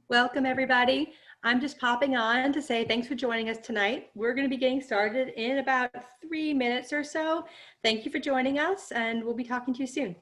Welcome, everybody. I'm just popping on to say thanks for joining us tonight. We're going to be getting started in about 3 minutes or so. Thank you for joining us, and we'll be talking to you soon.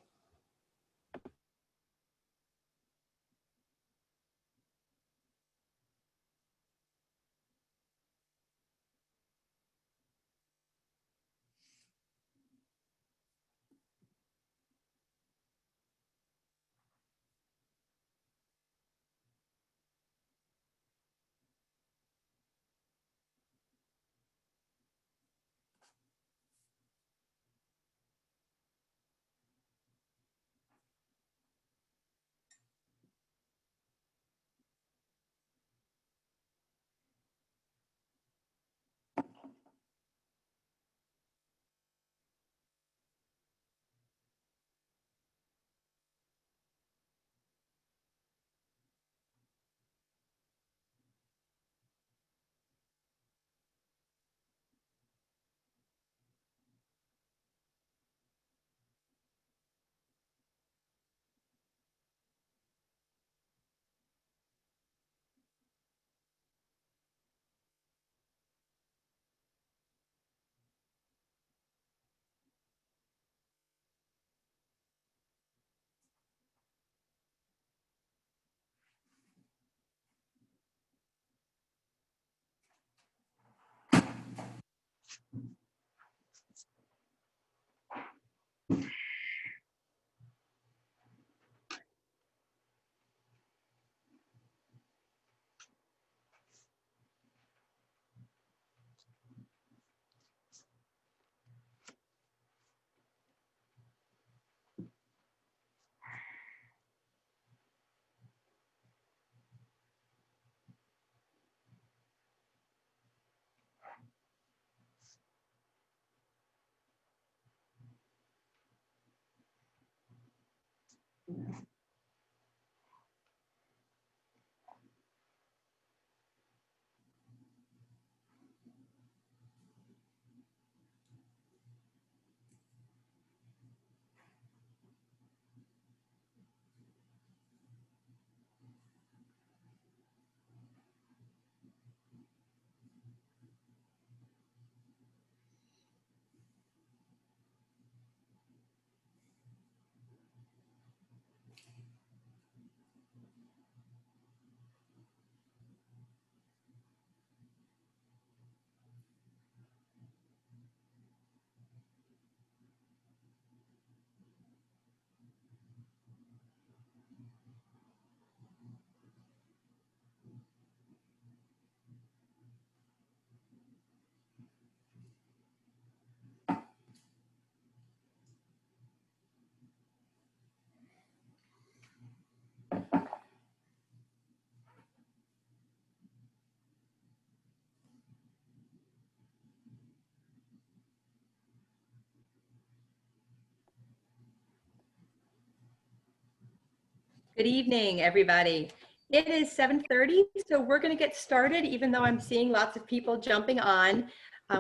Good evening, everybody. It is 7:30, so we're going to get started, even though I'm seeing lots of people jumping on.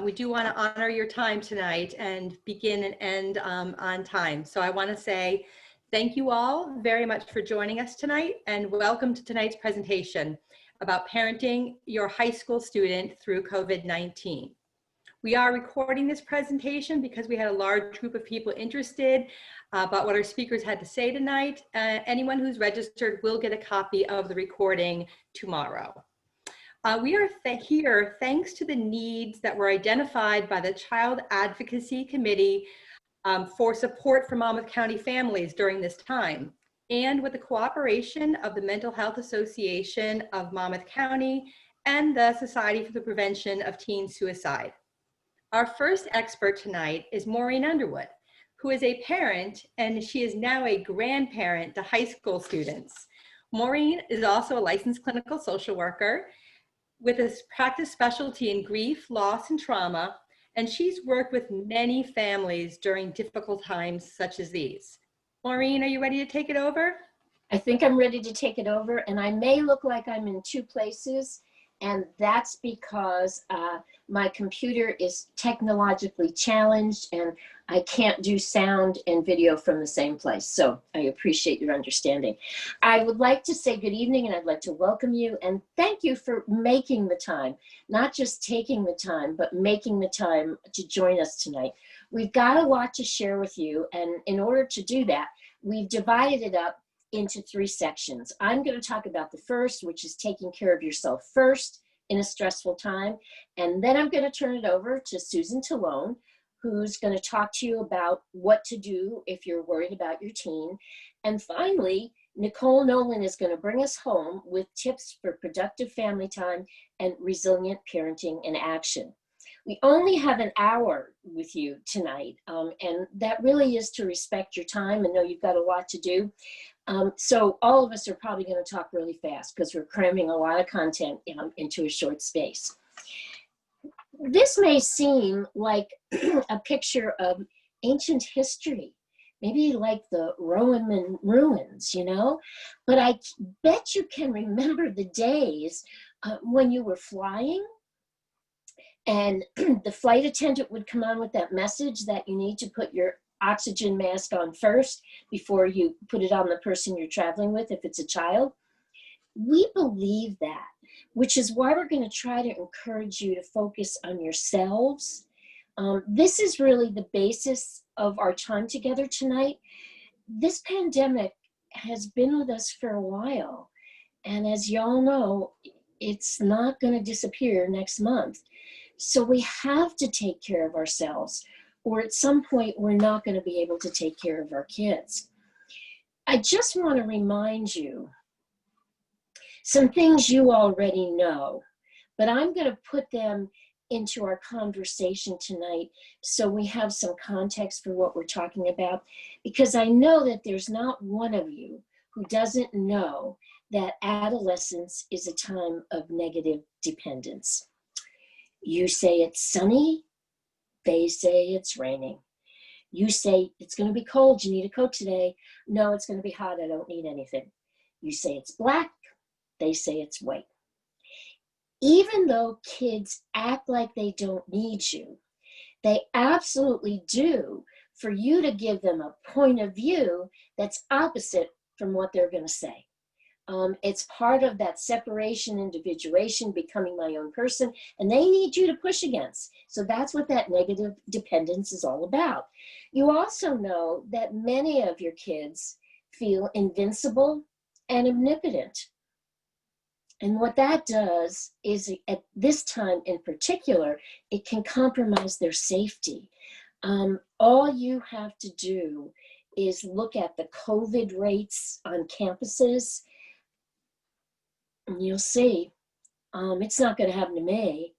We do want to honor your time tonight and begin and end on time. So I want to say thank you all very much for joining us tonight, and welcome to tonight's presentation about parenting your high school student through COVID-19. We are recording this presentation because we had a large group of people interested about what our speakers had to say tonight. Anyone who's registered will get a copy of the recording tomorrow. We are here thanks to the needs that were identified by the Child Advocacy Committee for support for Monmouth County families during this time, and with the cooperation of the Mental Health Association of Monmouth County and the Society for the Prevention of Teen Suicide. Our first expert tonight is Maureen Underwood, who is a parent, and she is now a grandparent to high school students. Maureen is also a licensed clinical social worker with a practice specialty in grief, loss, and trauma, and she's worked with many families during difficult times such as these. Maureen, are you ready to take it over? I think I'm ready to take it over, and I may look like I'm in two places. And that's because my computer is technologically challenged and I can't do sound and video from the same place. So I appreciate your understanding. I would like to say good evening, and I'd like to welcome you and thank you for making the time, not just taking the time, but making the time to join us tonight. We've got a lot to share with you, and in order to do that, we've divided it up into 3 sections. I'm going to talk about the first, which is taking care of yourself first in a stressful time. And then I'm going to turn it over to Susan Talone, who's going to talk to you about what to do if you're worried about your teen. And finally, Nicole Nolan is going to bring us home with tips for productive family time and resilient parenting in action. We only have an hour with you tonight, and that really is to respect your time and know you've got a lot to do. So all of us are probably going to talk really fast because we're cramming a lot of content into a short space. This may seem like a picture of ancient history, maybe like the Roman ruins, you know, but I bet you can remember the days when you were flying and the flight attendant would come on with that message that you need to put your oxygen mask on first before you put it on the person you're traveling with if it's a child. We believe that, which is why we're going to try to encourage you to focus on yourselves. This is really the basis of our time together tonight. This pandemic has been with us for a while, and as y'all know, it's not going to disappear next month. So we have to take care of ourselves, or at some point we're not going to be able to take care of our kids. I just want to remind you some things you already know, but I'm going to put them into our conversation tonight so we have some context for what we're talking about, because I know that there's not one of you who doesn't know that adolescence is a time of negative dependence. You say it's sunny, they say it's raining. You say it's going to be cold, you need a coat today. No, it's going to be hot, I don't need anything. You say it's black, they say it's white. Even though kids act like they don't need you, they absolutely do for you to give them a point of view that's opposite from what they're going to say. It's part of that separation, individuation, becoming my own person, and they need you to push against. So that's what that negative dependence is all about. You also know that many of your kids feel invincible and omnipotent. And what that does is, at this time in particular, it can compromise their safety. All you have to do is look at the COVID rates on campuses, and you'll see it's not going to happen to me.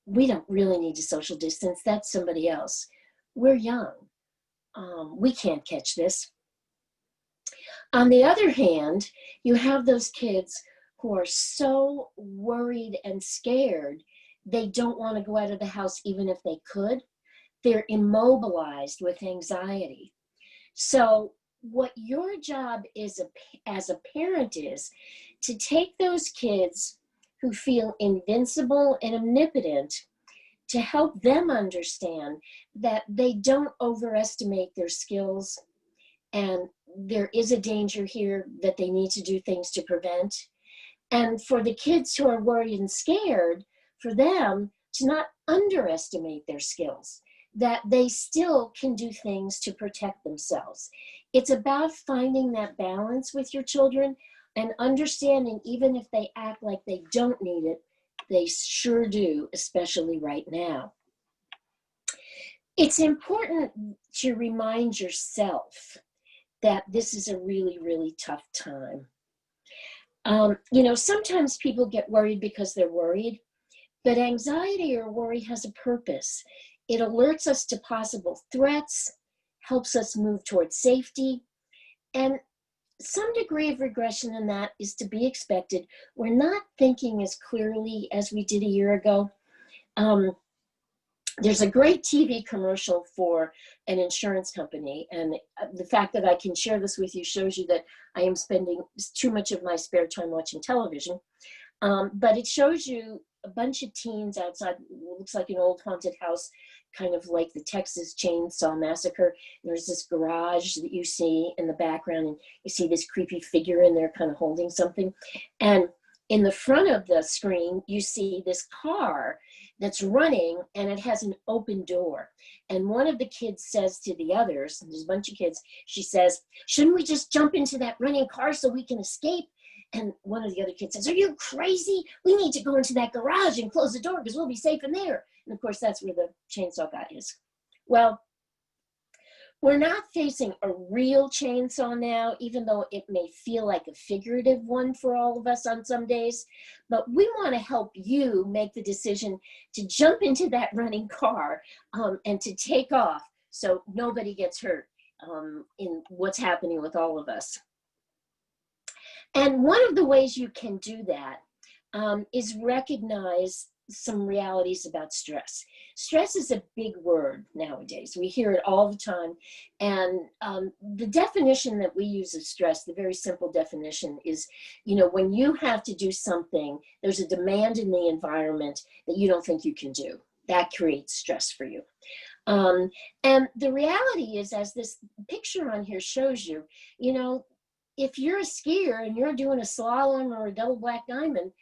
We don't really need to social distance. That's somebody else. We're young. We can't catch this. On the other hand, you have those kids who are so worried and scared, they don't want to go out of the house even if they could. They're immobilized with anxiety. So what your job is as a parent is to take those kids who feel invincible and omnipotent, to help them understand that they don't overestimate their skills, and there is a danger here that they need to do things to prevent. And for the kids who are worried and scared, for them to not underestimate their skills, that they still can do things to protect themselves. It's about finding that balance with your children and understanding even if they act like they don't need it, they sure do, especially right now. It's important to remind yourself that this is a really, really tough time. You know, sometimes people get worried because they're worried, but anxiety or worry has a purpose. It alerts us to possible threats, helps us move towards safety, and some degree of regression in that is to be expected. We're not thinking as clearly as we did a year ago. There's a great TV commercial for an insurance company, and the fact that I can share this with you shows you that I am spending too much of my spare time watching television. But it shows you a bunch of teens outside, looks like an old haunted house, kind of like the Texas Chainsaw Massacre. There's this garage that you see in the background, and you see this creepy figure in there kind of holding something. And in the front of the screen, you see this car that's running, and it has an open door. And one of the kids says to the others, and there's a bunch of kids, she says, "Shouldn't we just jump into that running car so we can escape?" And one of the other kids says, "Are you crazy? We need to go into that garage and close the door because we'll be safe in there." And of course, that's where the chainsaw guy is. Well, we're not facing a real chainsaw now, even though it may feel like a figurative one for all of us on some days. But we want to help you make the decision to jump into that running car and to take off so nobody gets hurt in what's happening with all of us. And one of the ways you can do that is recognize some realities about stress. Stress is a big word nowadays. We hear it all the time. And the definition that we use of stress, the very simple definition is, when you have to do something, there's a demand in the environment that you don't think you can do. That creates stress for you. And the reality is, as this picture on here shows you, if you're a skier and you're doing a slalom or a double black diamond,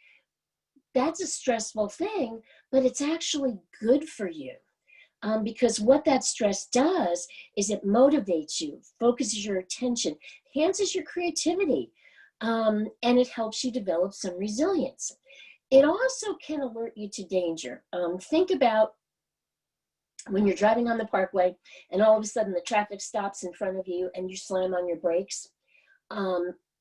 that's a stressful thing, but it's actually good for you because what that stress does is it motivates you, focuses your attention, enhances your creativity, and it helps you develop some resilience. It also can alert you to danger. Think about when you're driving on the parkway and all of a sudden the traffic stops in front of you and you slam on your brakes.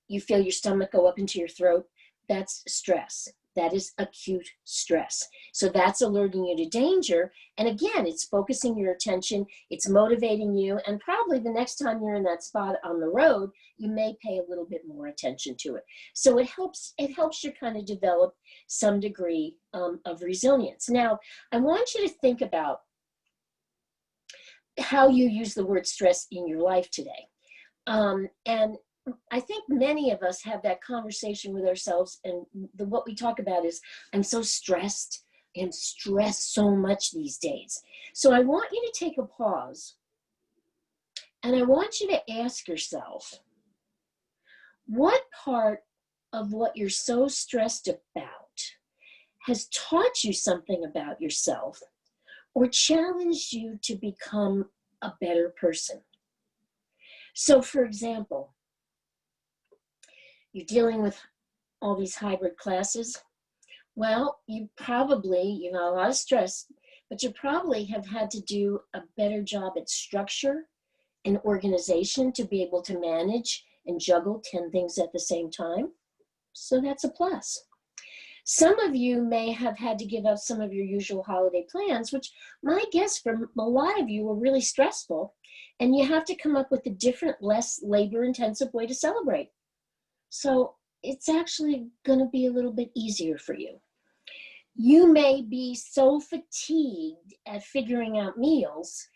You feel your stomach go up into your throat. That's stress. That is acute stress. So that's alerting you to danger. And again, it's focusing your attention, it's motivating you, and probably the next time you're in that spot on the road, you may pay a little bit more attention to it. So it helps you kind of develop some degree of resilience. Now, I want you to think about how you use the word stress in your life today. And I think many of us have that conversation with ourselves, and what we talk about is, I'm so stressed and stressed so much these days. So I want you to take a pause, and I want you to ask yourself, what part of what you're so stressed about has taught you something about yourself or challenged you to become a better person? So for example, you're dealing with all these hybrid classes. Well, you got a lot of stress, but you probably have had to do a better job at structure and organization to be able to manage and juggle 10 things at the same time. So that's a plus. Some of you may have had to give up some of your usual holiday plans, which my guess for a lot of you were really stressful, and you have to come up with a different, less labor-intensive way to celebrate. So it's actually going to be a little bit easier for you. You may be so fatigued at figuring out meals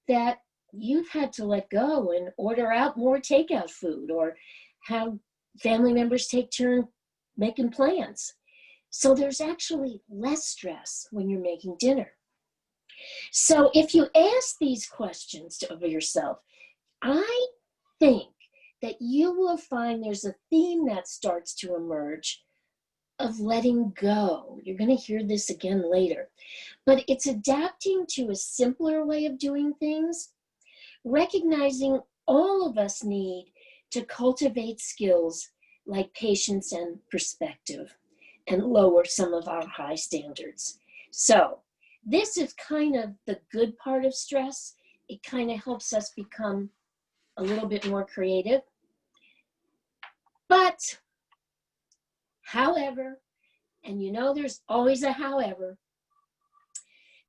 that you've had to let go and order out more takeout food or have family members take turn making plans. So there's actually less stress when you're making dinner. So if you ask these questions of yourself, I think that you will find there's a theme that starts to emerge of letting go. You're going to hear this again later, but it's adapting to a simpler way of doing things, recognizing all of us need to cultivate skills like patience and perspective and lower some of our high standards. So this is kind of the good part of stress. It kind of helps us become a little bit more creative. But, however, and there's always a however,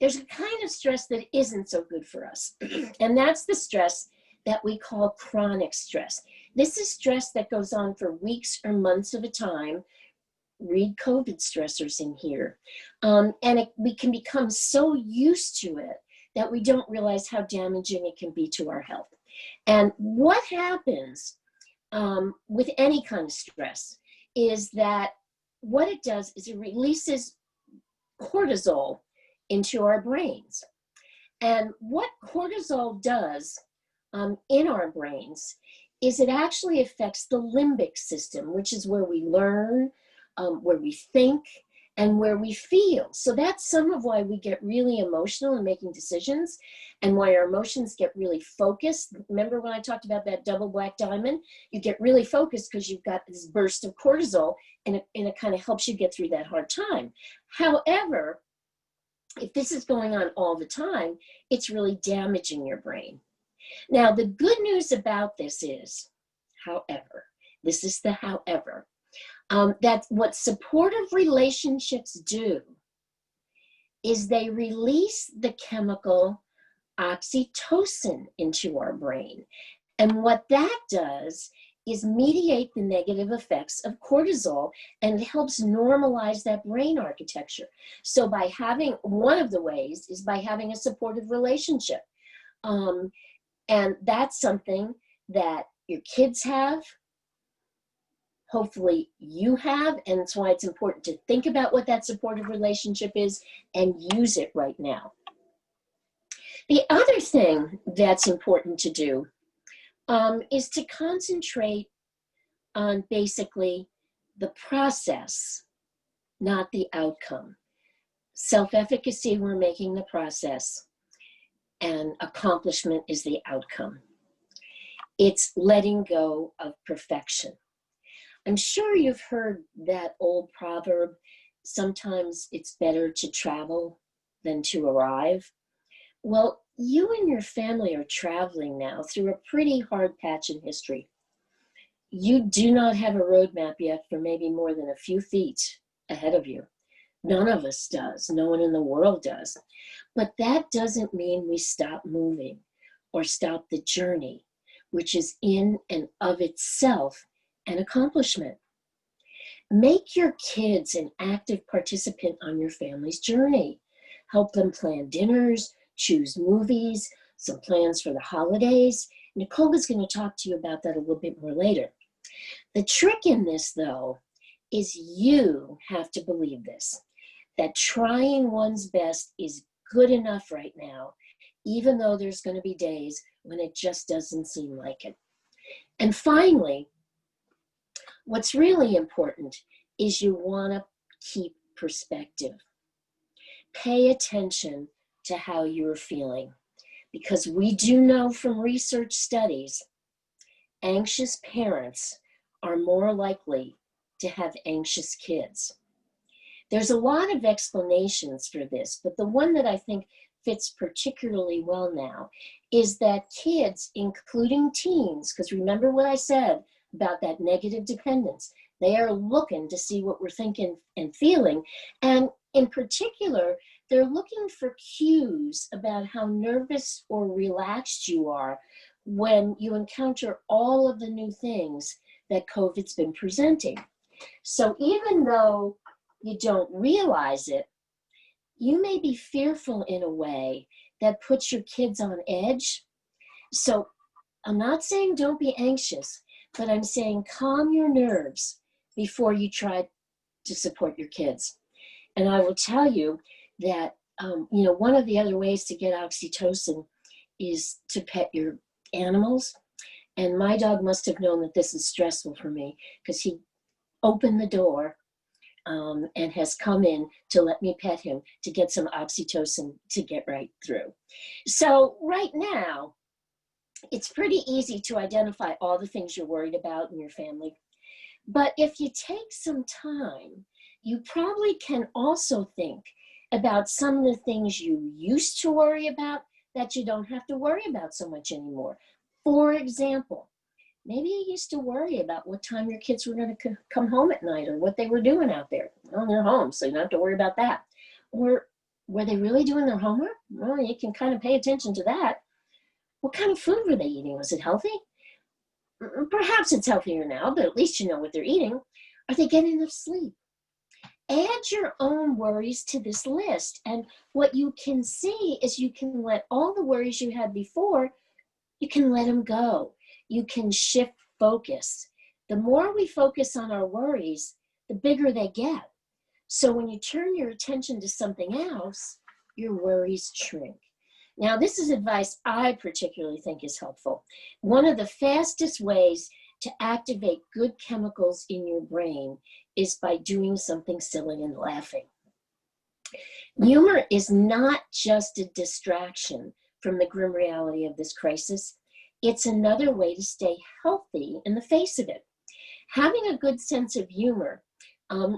there's a kind of stress that isn't so good for us. And that's the stress that we call chronic stress. This is stress that goes on for weeks or months at a time. Read COVID stressors in here. We can become so used to it that we don't realize how damaging it can be to our health. And what happens with any kind of stress is that what it does is it releases cortisol into our brains. And what cortisol does in our brains is it actually affects the limbic system, which is where we learn, where we think, and where we feel. So that's some of why we get really emotional in making decisions and why our emotions get really focused. Remember when I talked about that double black diamond? You get really focused because you've got this burst of cortisol, and it kind of helps you get through that hard time. However, if this is going on all the time, it's really damaging your brain. Now, the good news about this is, however, this is the however, that what supportive relationships do is they release the chemical oxytocin into our brain. And what that does is mediate the negative effects of cortisol, and it helps normalize that brain architecture. So by having, one of the ways is by having a supportive relationship. And that's something that your kids have, hopefully you have, and that's why it's important to think about what that supportive relationship is and use it right now. The other thing that's important to do is to concentrate on basically the process, not the outcome. Self-efficacy, we're making the process, and accomplishment is the outcome. It's letting go of perfection. I'm sure you've heard that old proverb, sometimes it's better to travel than to arrive. Well, you and your family are traveling now through a pretty hard patch in history. You do not have a roadmap yet for maybe more than a few feet ahead of you. None of us does. No one in the world does. But that doesn't mean we stop moving or stop the journey, which is in and of itself an accomplishment. Make your kids an active participant on your family's journey. Help them plan dinners, choose movies, some plans for the holidays. Nicole is going to talk to you about that a little bit more later. The trick in this, though, is you have to believe this, that trying one's best is good enough right now, even though there's going to be days when it just doesn't seem like it. And finally, what's really important is you want to keep perspective. Pay attention to how you're feeling, because we do know from research studies, anxious parents are more likely to have anxious kids. There's a lot of explanations for this, but the one that I think fits particularly well now is that kids, including teens, because remember what I said about that negative dependence, they are looking to see what we're thinking and feeling, and in particular, they're looking for cues about how nervous or relaxed you are when you encounter all of the new things that COVID's been presenting. So even though you don't realize it, you may be fearful in a way that puts your kids on edge. So I'm not saying don't be anxious, but I'm saying calm your nerves before you try to support your kids. And I will tell you that, one of the other ways to get oxytocin is to pet your animals. And my dog must have known that this is stressful for me, because he opened the door and has come in to let me pet him to get some oxytocin to get right through. So right now, it's pretty easy to identify all the things you're worried about in your family. But if you take some time, you probably can also think about some of the things you used to worry about that you don't have to worry about so much anymore. For example, maybe you used to worry about what time your kids were going to come home at night or what they were doing out there. Well, they're home, so you don't have to worry about that. Or were they really doing their homework? Well, you can kind of pay attention to that. What kind of food were they eating? Was it healthy? Perhaps it's healthier now, but at least you know what they're eating. Are they getting enough sleep? Add your own worries to this list. And what you can see is you can let all the worries you had before, you can let them go. You can shift focus. The more we focus on our worries, the bigger they get. So when you turn your attention to something else, your worries shrink. Now, this is advice I particularly think is helpful. One of the fastest ways to activate good chemicals in your brain is by doing something silly and laughing. Humor is not just a distraction from the grim reality of this crisis. It's another way to stay healthy in the face of it. Having a good sense of humor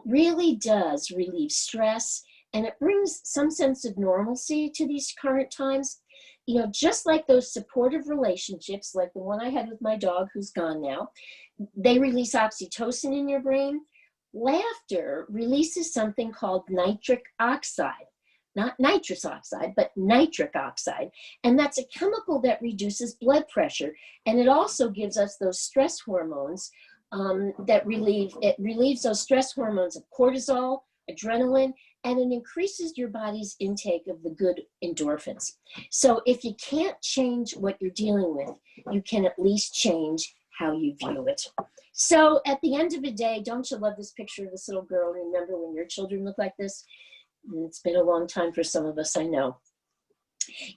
really does relieve stress, and it brings some sense of normalcy to these current times. You know, just like those supportive relationships, like the one I had with my dog who's gone now, they release oxytocin in your brain. Laughter releases something called nitric oxide, not nitrous oxide, but nitric oxide. And that's a chemical that reduces blood pressure. And it also gives us those stress hormones it relieves those stress hormones of cortisol, adrenaline, and it increases your body's intake of the good endorphins. So if you can't change what you're dealing with, you can at least change how you view it. So at the end of the day, don't you love this picture of this little girl? Remember when your children look like this? It's been a long time for some of us, I know.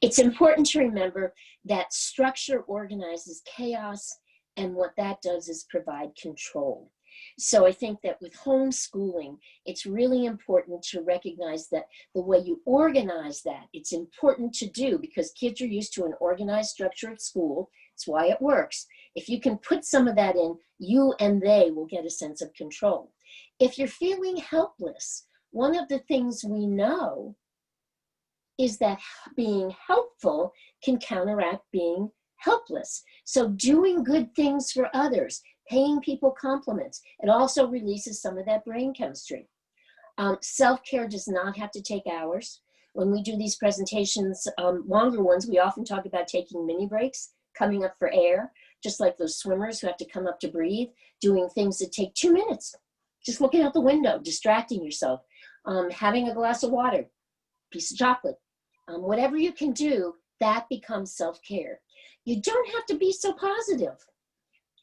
It's important to remember that structure organizes chaos, and what that does is provide control. So I think that with homeschooling, it's really important to recognize that the way you organize that, it's important to do because kids are used to an organized structure at school. It's why it works. If you can put some of that in, you and they will get a sense of control. If you're feeling helpless, one of the things we know is that being helpful can counteract being helpless. So doing good things for others, paying people compliments, it also releases some of that brain chemistry. Self-care does not have to take hours. When we do these presentations, longer ones, we often talk about taking mini breaks, coming up for air, just like those swimmers who have to come up to breathe, doing things that take 2 minutes, just looking out the window, distracting yourself, having a glass of water, piece of chocolate, whatever you can do, that becomes self-care. You don't have to be so positive.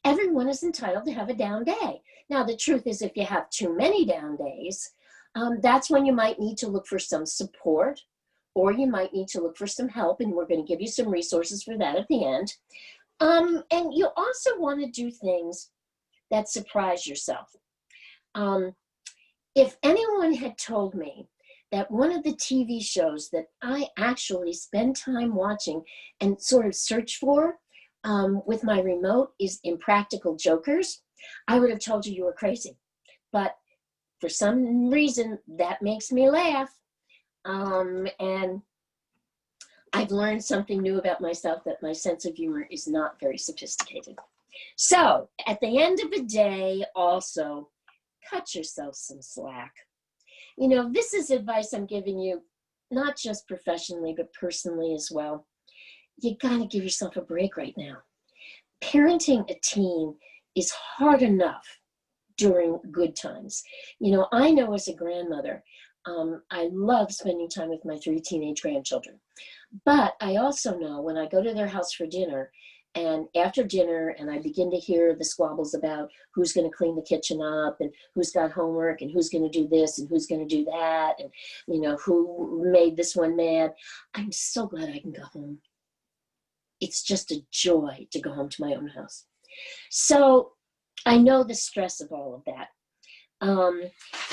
Everyone is entitled to have a down day. Now, the truth is if you have too many down days, that's when you might need to look for some support, or you might need to look for some help, and we're going to give you some resources for that at the end. And you also want to do things that surprise yourself. If anyone had told me that one of the TV shows that I actually spend time watching and sort of search for with my remote is Impractical Jokers, I would have told you were crazy. But for some reason, that makes me laugh. And I've learned something new about myself, that my sense of humor is not very sophisticated. So at the end of the day, also, cut yourself some slack. You know, this is advice I'm giving you, not just professionally, but personally as well. You gotta give yourself a break right now. Parenting a teen is hard enough during good times. You know, I know as a grandmother, I love spending time with my 3 teenage grandchildren. But I also know when I go to their house for dinner, and after dinner, and I begin to hear the squabbles about who's going to clean the kitchen up, and who's got homework, and who's going to do this, and who's going to do that, and you know who made this one mad. I'm so glad I can go home. It's just a joy to go home to my own house. So I know the stress of all of that.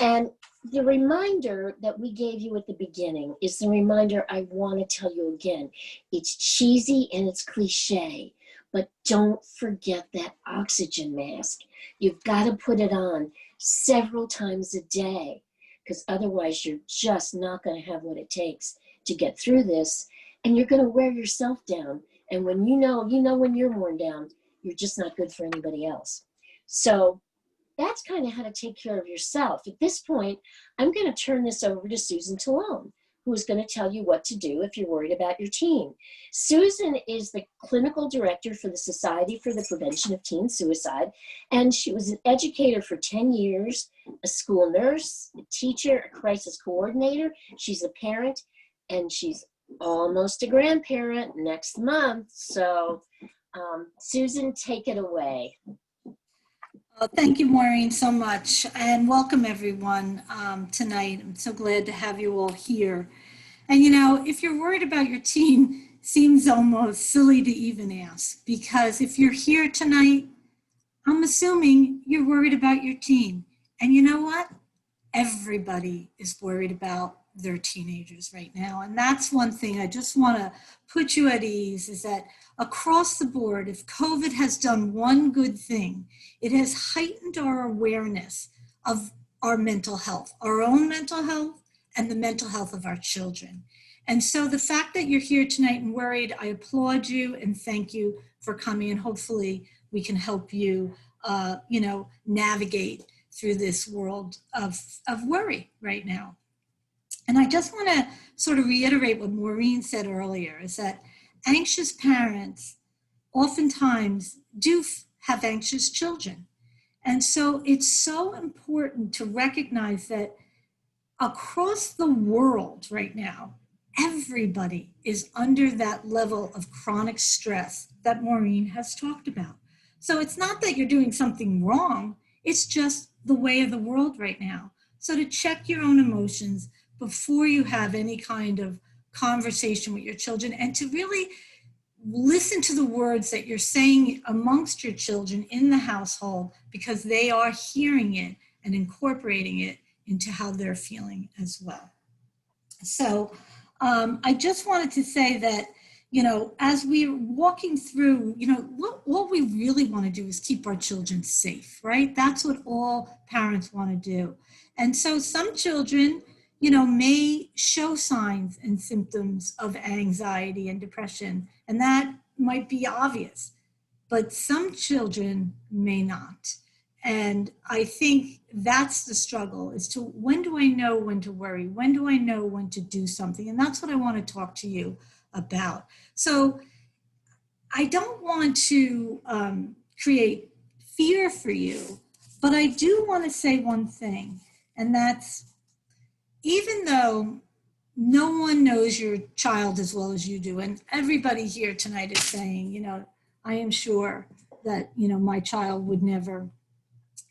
And the reminder that we gave you at the beginning is the reminder I want to tell you again. It's cheesy and it's cliche, but don't forget that oxygen mask. You've got to put it on several times a day, because otherwise you're just not going to have what it takes to get through this, and you're going to wear yourself down. And when you know when you're worn down, you're just not good for anybody else. So that's kind of how to take care of yourself. At this point, I'm going to turn this over to Susan Talone, who is going to tell you what to do if you're worried about your teen. Susan is the clinical director for the Society for the Prevention of Teen Suicide, and she was an educator for 10 years, a school nurse, a teacher, a crisis coordinator. She's a parent, and she's almost a grandparent next month. So Susan, take it away. Well, thank you, Maureen, so much, and welcome everyone tonight. I'm so glad to have you all here. And you know, if you're worried about your teen, seems almost silly to even ask, because if you're here tonight, I'm assuming you're worried about your teen. And you know what? Everybody is worried about their teenagers right now. And that's one thing I just want to put you at ease, is that across the board, if COVID has done one good thing, it has heightened our awareness of our mental health, our own mental health, and the mental health of our children. And so the fact that you're here tonight and worried, I applaud you and thank you for coming, and hopefully we can help you, navigate through this world of worry right now. And I just want to sort of reiterate what Maureen said earlier, is that anxious parents oftentimes do have anxious children. And so it's so important to recognize that across the world right now, everybody is under that level of chronic stress that Maureen has talked about. So it's not that you're doing something wrong, it's just the way of the world right now. So to check your own emotions before you have any kind of conversation with your children, and to really listen to the words that you're saying amongst your children in the household, because they are hearing it and incorporating it into how they're feeling as well. So I just wanted to say that, you know, as we're walking through, you know, what we really want to do is keep our children safe, right? That's what all parents want to do. And so some children, you know, may show signs and symptoms of anxiety and depression, and that might be obvious, but some children may not. And I think that's the struggle, is to, when do I know when to worry? When do I know when to do something? And that's what I want to talk to you about. So I don't want to create fear for you, but I do want to say one thing, and that's, even though no one knows your child as well as you do, and everybody here tonight is saying, you know, I am sure that, you know, my child would never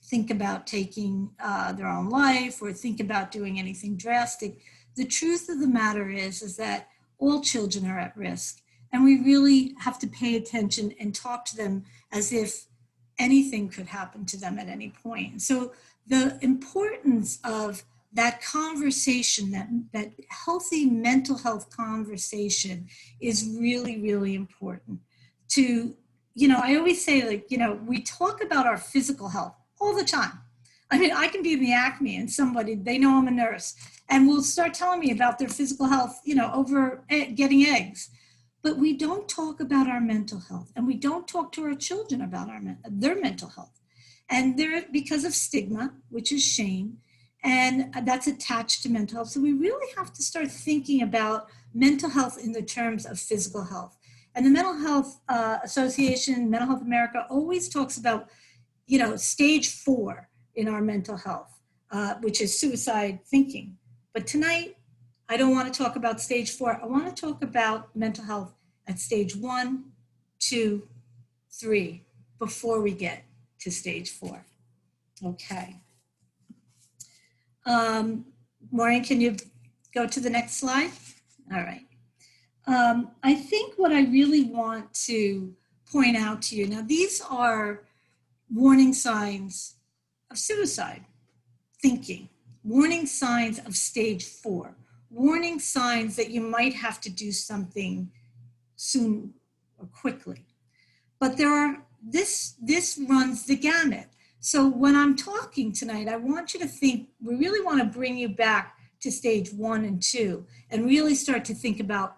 think about taking their own life or think about doing anything drastic. The truth of the matter is that all children are at risk, and we really have to pay attention and talk to them as if anything could happen to them at any point. So the importance of that conversation, that healthy mental health conversation, is really, really important. To, you know, I always say, like, you know, we talk about our physical health all the time. I mean, I can be in the Acme and somebody, they know I'm a nurse, and will start telling me about their physical health, you know, over getting eggs. But we don't talk about our mental health, and we don't talk to our children about their mental health. And they're, because of stigma, which is shame, and that's attached to mental health. So we really have to start thinking about mental health in the terms of physical health. And the Mental Health Association, Mental Health America, always talks about, you know, stage 4 in our mental health, which is suicide thinking. But tonight, I don't want to talk about stage 4. I want to talk about mental health at stage 1, 2, 3, before we get to stage 4. Okay. Maureen, can you go to the next slide? All right. I think what I really want to point out to you, now these are warning signs of suicide thinking, warning signs of stage 4, warning signs that you might have to do something soon or quickly. But there are, this runs the gamut. So when I'm talking tonight, I want you to think, we really want to bring you back to stage 1 and 2, and really start to think about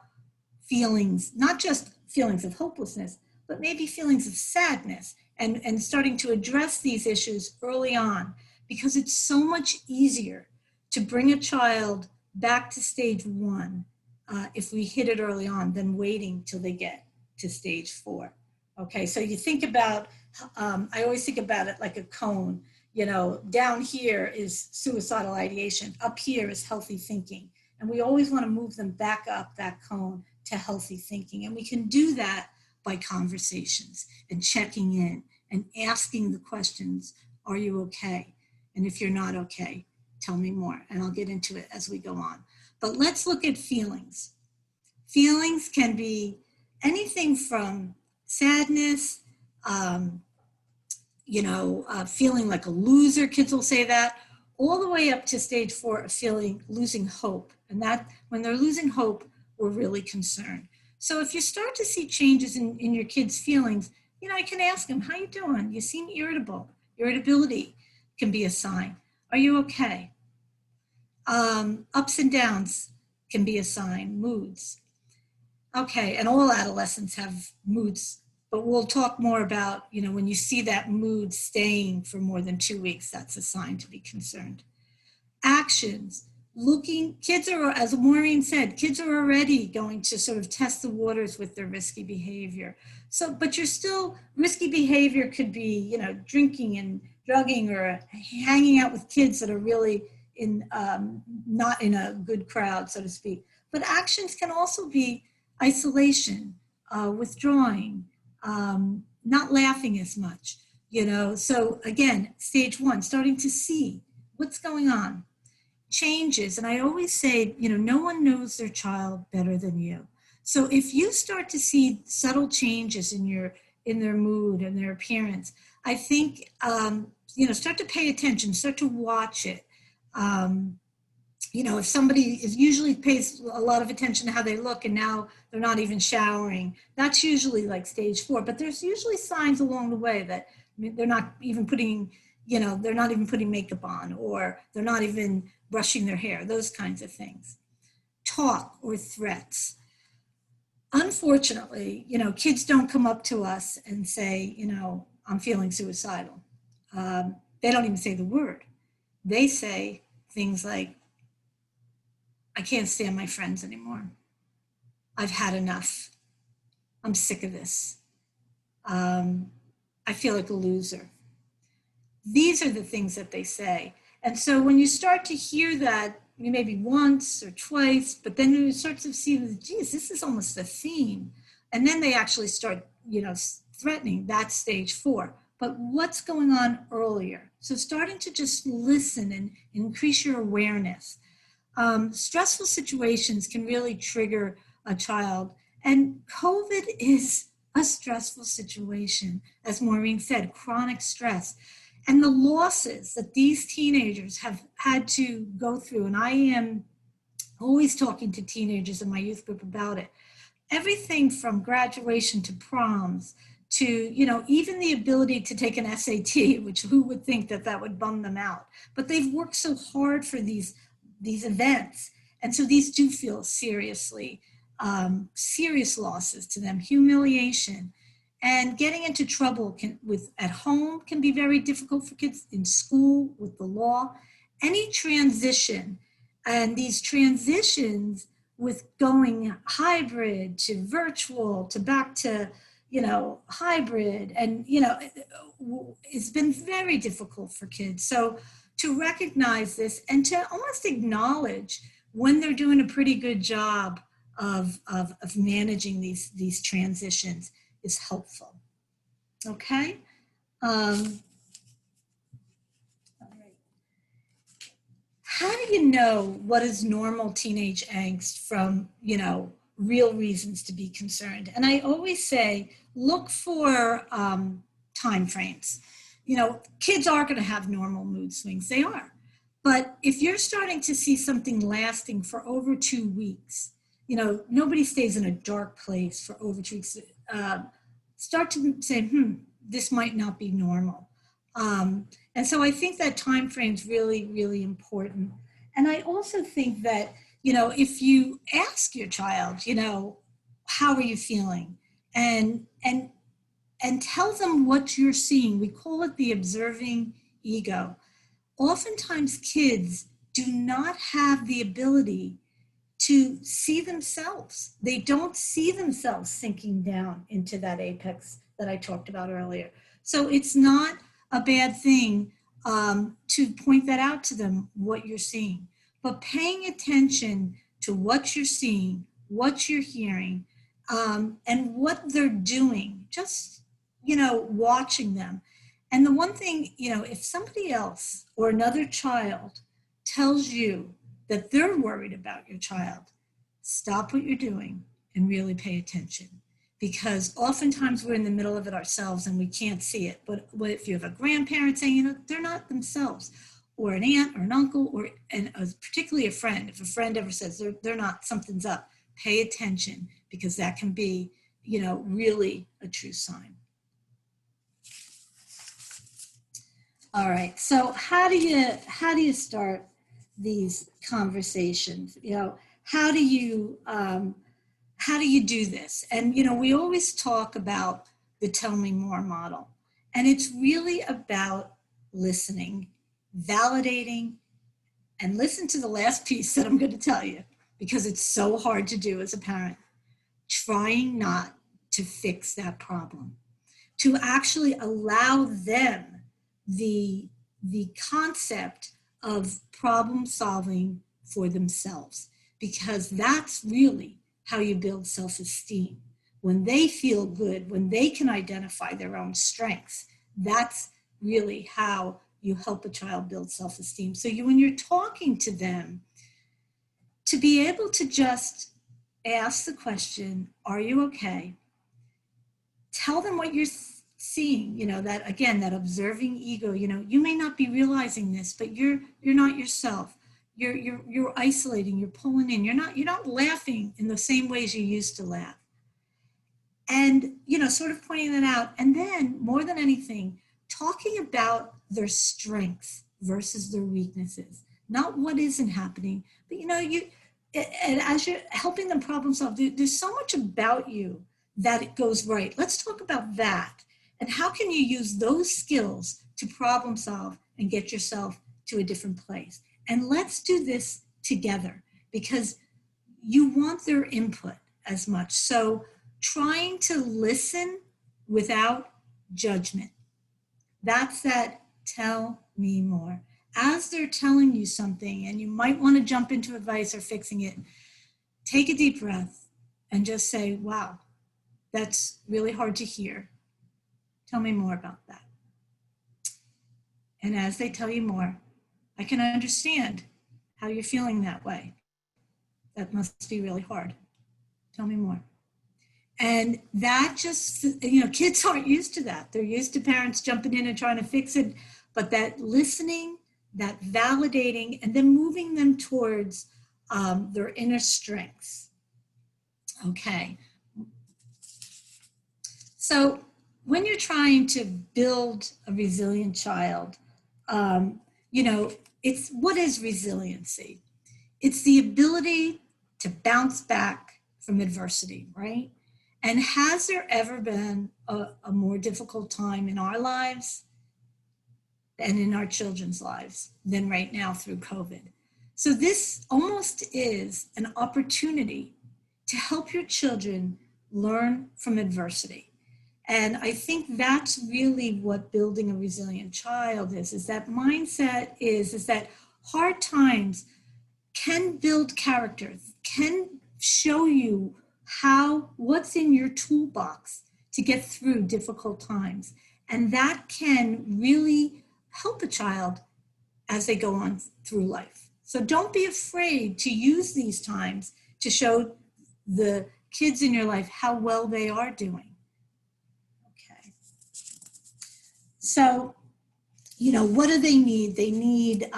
feelings, not just feelings of hopelessness, but maybe feelings of sadness, and starting to address these issues early on, because it's so much easier to bring a child back to stage 1 if we hit it early on than waiting till they get to stage 4. Okay, so you think about, I always think about it like a cone. You know, down here is suicidal ideation, up here is healthy thinking. And we always want to move them back up that cone to healthy thinking. And we can do that by conversations and checking in and asking the questions are you okay? And if you're not okay, tell me more. And I'll get into it as we go on. But let's look at feelings. Feelings can be anything from sadness, feeling like a loser, kids will say that, all the way up to stage 4 of losing hope. And that when they're losing hope, we're really concerned. So if you start to see changes in your kids' feelings, I can ask them, how you doing? You seem irritable. Irritability can be a sign. Are you okay? Ups and downs can be a sign, moods. Okay, and all adolescents have moods, but we'll talk more about, when you see that mood staying for more than 2 weeks, that's a sign to be concerned. Actions, kids are, as Maureen said, kids are already going to sort of test the waters with their risky behavior. So, but risky behavior could be, drinking and drugging or hanging out with kids that are really not in a good crowd, so to speak. But actions can also be isolation, withdrawing, not laughing as much, So again, stage 1, starting to see what's going on. Changes, and I always say, no one knows their child better than you. So if you start to see subtle changes in their mood and their appearance, I think, start to pay attention, start to watch it. If somebody usually pays a lot of attention to how they look and now they're not even showering, that's usually like stage 4. But there's usually signs along the way that they're not even putting makeup on, or they're not even brushing their hair, those kinds of things. Talk or threats. Unfortunately, kids don't come up to us and say, I'm feeling suicidal. They don't even say the word. They say things like, I can't stand my friends anymore. I've had enough. I'm sick of this. I feel like a loser. These are the things that they say. And so when you start to hear that, maybe once or twice, but then you start to see, geez, this is almost a theme. And then they actually start, threatening. That's stage 4. But what's going on earlier? So starting to just listen and increase your awareness. Stressful situations can really trigger a child. And COVID is a stressful situation, as Maureen said, chronic stress. And the losses that these teenagers have had to go through, and I am always talking to teenagers in my youth group about it, everything from graduation to proms to, even the ability to take an SAT, which who would think that would bum them out? But they've worked so hard for these events. And so these do feel serious losses to them, humiliation. And getting into trouble at home can be very difficult for kids, in school, with the law. Any transition, and these transitions with going hybrid to virtual to back to, hybrid, and, it's been very difficult for kids. So to recognize this and to almost acknowledge when they're doing a pretty good job of managing these transitions is helpful. Okay. All right. How do you know what is normal teenage angst from, real reasons to be concerned? And I always say, look for time frames. Kids are going to have normal mood swings. They are. But if you're starting to see something lasting for over 2 weeks, nobody stays in a dark place for over 2 weeks. Start to say, this might not be normal. And so I think that time frame is really, really important. And I also think that, if you ask your child, how are you feeling? And tell them what you're seeing. We call it the observing ego. Oftentimes kids do not have the ability to see themselves. They don't see themselves sinking down into that apex that I talked about earlier. So it's not a bad thing to point that out to them, what you're seeing. But paying attention to what you're seeing, what you're hearing, and what they're doing, just, watching them. And the one thing, if somebody else or another child tells you that they're worried about your child, stop what you're doing and really pay attention. Because oftentimes we're in the middle of it ourselves and we can't see it. But if you have a grandparent saying, they're not themselves, or an aunt or an uncle, particularly a friend, if a friend ever says they're not, something's up, pay attention, because that can be, really a true sign. All right, so how do you start these conversations? How do you do this? And we always talk about the tell me more model, and it's really about listening, validating, and listen to the last piece that I'm going to tell you, because it's so hard to do as a parent. Trying not to fix that problem, to actually allow them the concept of problem solving for themselves, because that's really how you build self-esteem. When they feel good, when they can identify their own strengths, that's really how you help a child build self-esteem. So when you're talking to them, to be able to just ask the question, are you okay? Tell them what you're seeing, that, again, that observing ego, you may not be realizing this, but you're not yourself. You're isolating, you're pulling in, you're not laughing in the same ways you used to laugh. And, sort of pointing that out. And then, more than anything, talking about their strengths versus their weaknesses, not what isn't happening, but, and as you're helping them problem solve, there's so much about you that it goes right. Let's talk about that. And how can you use those skills to problem solve and get yourself to a different place? And let's do this together, because you want their input as much. So trying to listen without judgment. That's that tell me more. As they're telling you something and you might want to jump into advice or fixing it, take a deep breath and just say, wow, that's really hard to hear. Tell me more about that. And as they tell you more, I can understand how you're feeling that way. That must be really hard. Tell me more. And that just, kids aren't used to that. They're used to parents jumping in and trying to fix it. But that listening, that validating, and then moving them towards their inner strengths. Okay. So when you're trying to build a resilient child, it's, what is resiliency? It's the ability to bounce back from adversity, right? And has there ever been a more difficult time in our lives and in our children's lives than right now through COVID? So this almost is an opportunity to help your children learn from adversity. And I think that's really what building a resilient child is that mindset is that hard times can build character, can show you what's in your toolbox to get through difficult times. And that can really help a child as they go on through life. So don't be afraid to use these times to show the kids in your life how well they are doing. Okay. So, what do they need? They need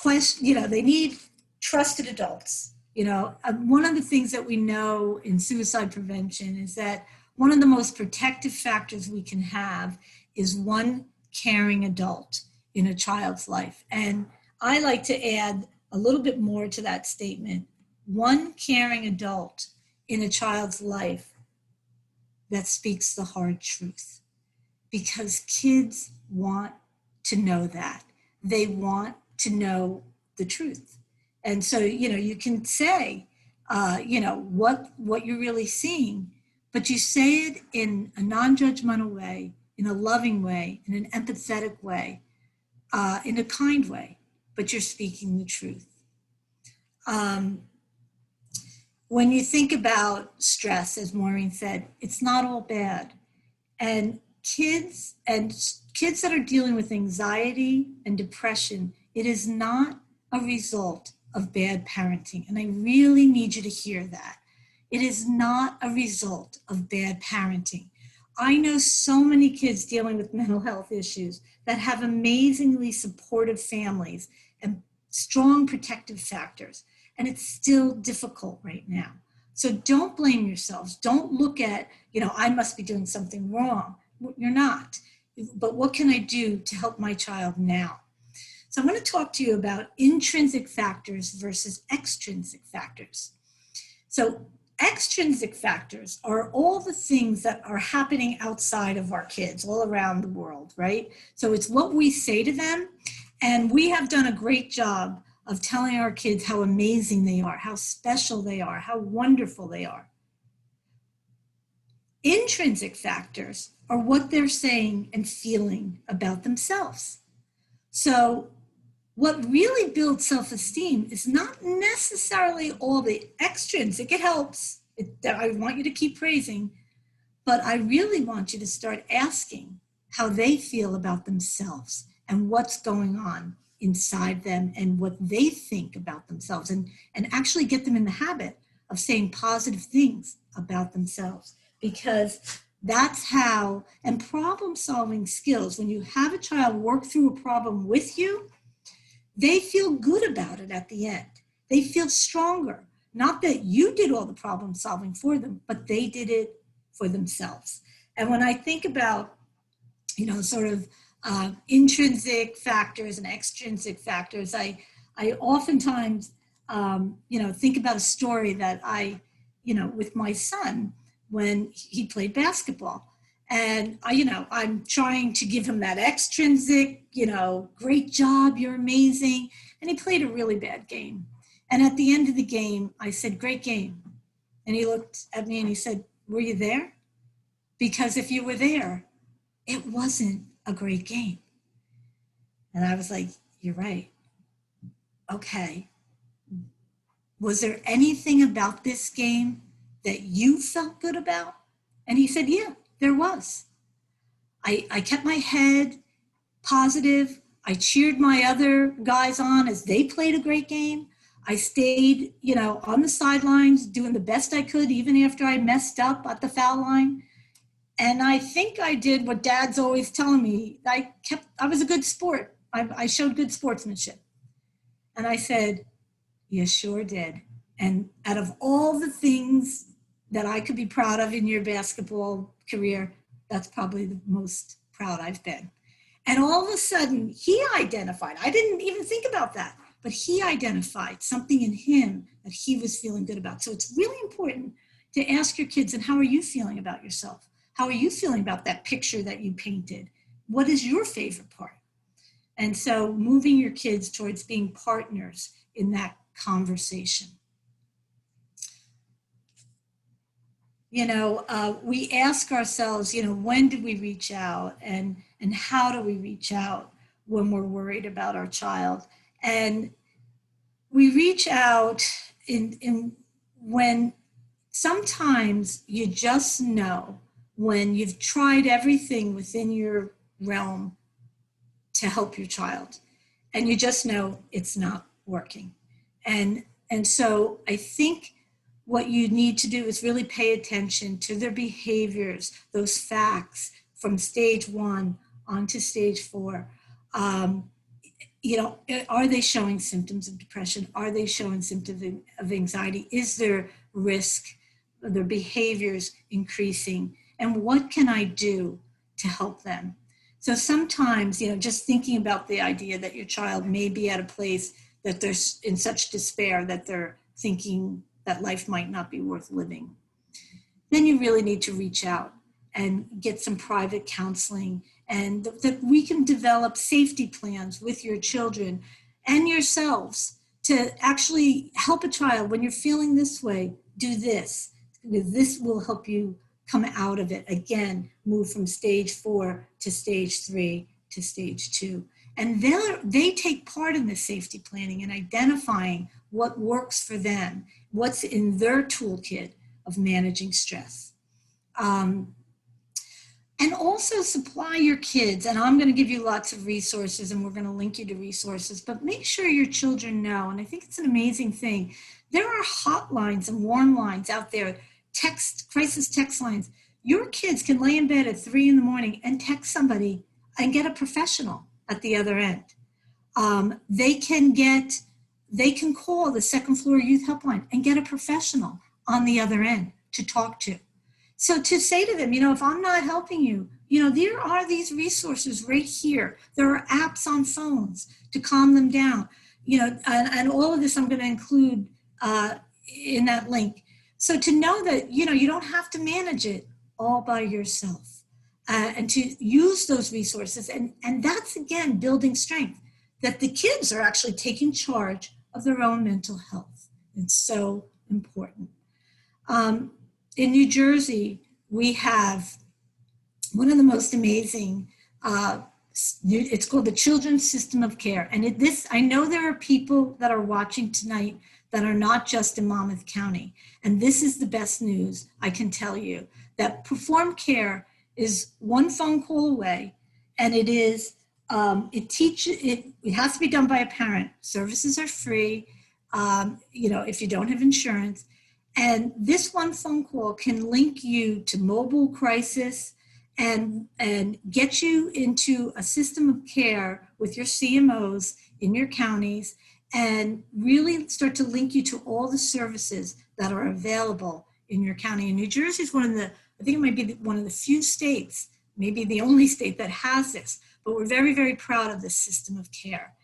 they need trusted adults. One of the things that we know in suicide prevention is that one of the most protective factors we can have is one caring adult in a child's life. And I like to add a little bit more to that statement. One caring adult in a child's life that speaks the hard truth. Because kids want to know that. They want to know the truth. And so, you can say, what you're really seeing, but you say it in a non-judgmental way, in a loving way, in an empathetic way, in a kind way, but you're speaking the truth. When you think about stress, as Maureen said, it's not all bad. And kids kids that are dealing with anxiety and depression, it is not a result of bad parenting. And I really need you to hear that. It is not a result of bad parenting. I know so many kids dealing with mental health issues that have amazingly supportive families and strong protective factors, and it's still difficult right now. So don't blame yourselves. Don't look at, I must be doing something wrong. You're not. But what can I do to help my child now? So I'm going to talk to you about intrinsic factors versus extrinsic factors. So extrinsic factors are all the things that are happening outside of our kids all around the world, right? So it's what we say to them. And we have done a great job of telling our kids how amazing they are, how special they are, how wonderful they are. Intrinsic factors are what they're saying and feeling about themselves. So what really builds self-esteem is not necessarily all the extrinsic. It helps. I want you to keep praising, but I really want you to start asking how they feel about themselves and what's going on inside them and what they think about themselves, and actually get them in the habit of saying positive things about themselves, because that's how, and problem solving skills, when you have a child work through a problem with you, they feel good about it at the end. They feel stronger. Not that you did all the problem solving for them, but they did it for themselves. And when I think about, intrinsic factors and extrinsic factors, I oftentimes, think about a story that with my son when he played basketball. And I'm trying to give him that extrinsic, great job, you're amazing. And he played a really bad game. And at the end of the game, I said, great game. And he looked at me and he said, were you there? Because if you were there, it wasn't a great game. And I was like, you're right. Okay. Was there anything about this game that you felt good about? And he said, yeah, there was. I kept my head positive. I cheered my other guys on as they played a great game. I stayed, on the sidelines doing the best I could, even after I messed up at the foul line. And I think I did what Dad's always telling me. I was a good sport. I showed good sportsmanship. And I said, you sure did. And out of all the things that I could be proud of in your basketball career, that's probably the most proud I've been. And all of a sudden, he identified, I didn't even think about that, but he identified something in him that he was feeling good about. So it's really important to ask your kids, and how are you feeling about yourself? How are you feeling about that picture that you painted? What is your favorite part? And so moving your kids towards being partners in that conversation. We ask ourselves, when did we reach out, and how do we reach out when we're worried about our child? And we reach out in when sometimes you just know when you've tried everything within your realm to help your child, and you just know it's not working. And so I think what you need to do is really pay attention to their behaviors, those facts from stage 1 on to stage 4. Are they showing symptoms of depression? Are they showing symptoms of anxiety? Is there risk, their behaviors increasing? And what can I do to help them? So sometimes, just thinking about the idea that your child may be at a place that they're in such despair that they're thinking that life might not be worth living, then you really need to reach out and get some private counseling, and that we can develop safety plans with your children and yourselves to actually help a child. When you're feeling this way, do this. This will help you come out of it. Again, move from stage 4 to stage 3 to stage 2. And they take part in the safety planning and identifying what works for them, what's in their toolkit of managing stress. And also supply your kids, and I'm going to give you lots of resources and we're going to link you to resources, but make sure your children know, and I think it's an amazing thing, there are hotlines and warm lines out there, crisis text lines. Your kids can lay in bed at 3 in the morning and text somebody and get a professional at the other end. They can call the second floor youth helpline and get a professional on the other end to talk to. So to say to them, if I'm not helping you, there are these resources right here. There are apps on phones to calm them down, and all of this I'm going to include in that link. So to know that, you don't have to manage it all by yourself, and to use those resources. And that's, again, building strength, that the kids are actually taking charge of their own mental health. It's so important. In New Jersey, we have one of the most amazing, it's called the Children's System of Care. And I know there are people that are watching tonight that are not just in Monmouth County. And this is the best news I can tell you, that Perform Care is one phone call away, and it has to be done by a parent. Services are free, if you don't have insurance. And this one phone call can link you to mobile crisis and get you into a system of care with your CMOs in your counties, and really start to link you to all the services that are available in your county. And New Jersey is I think it might be one of the few states, maybe the only state that has this, but we're very, very proud of this system of care.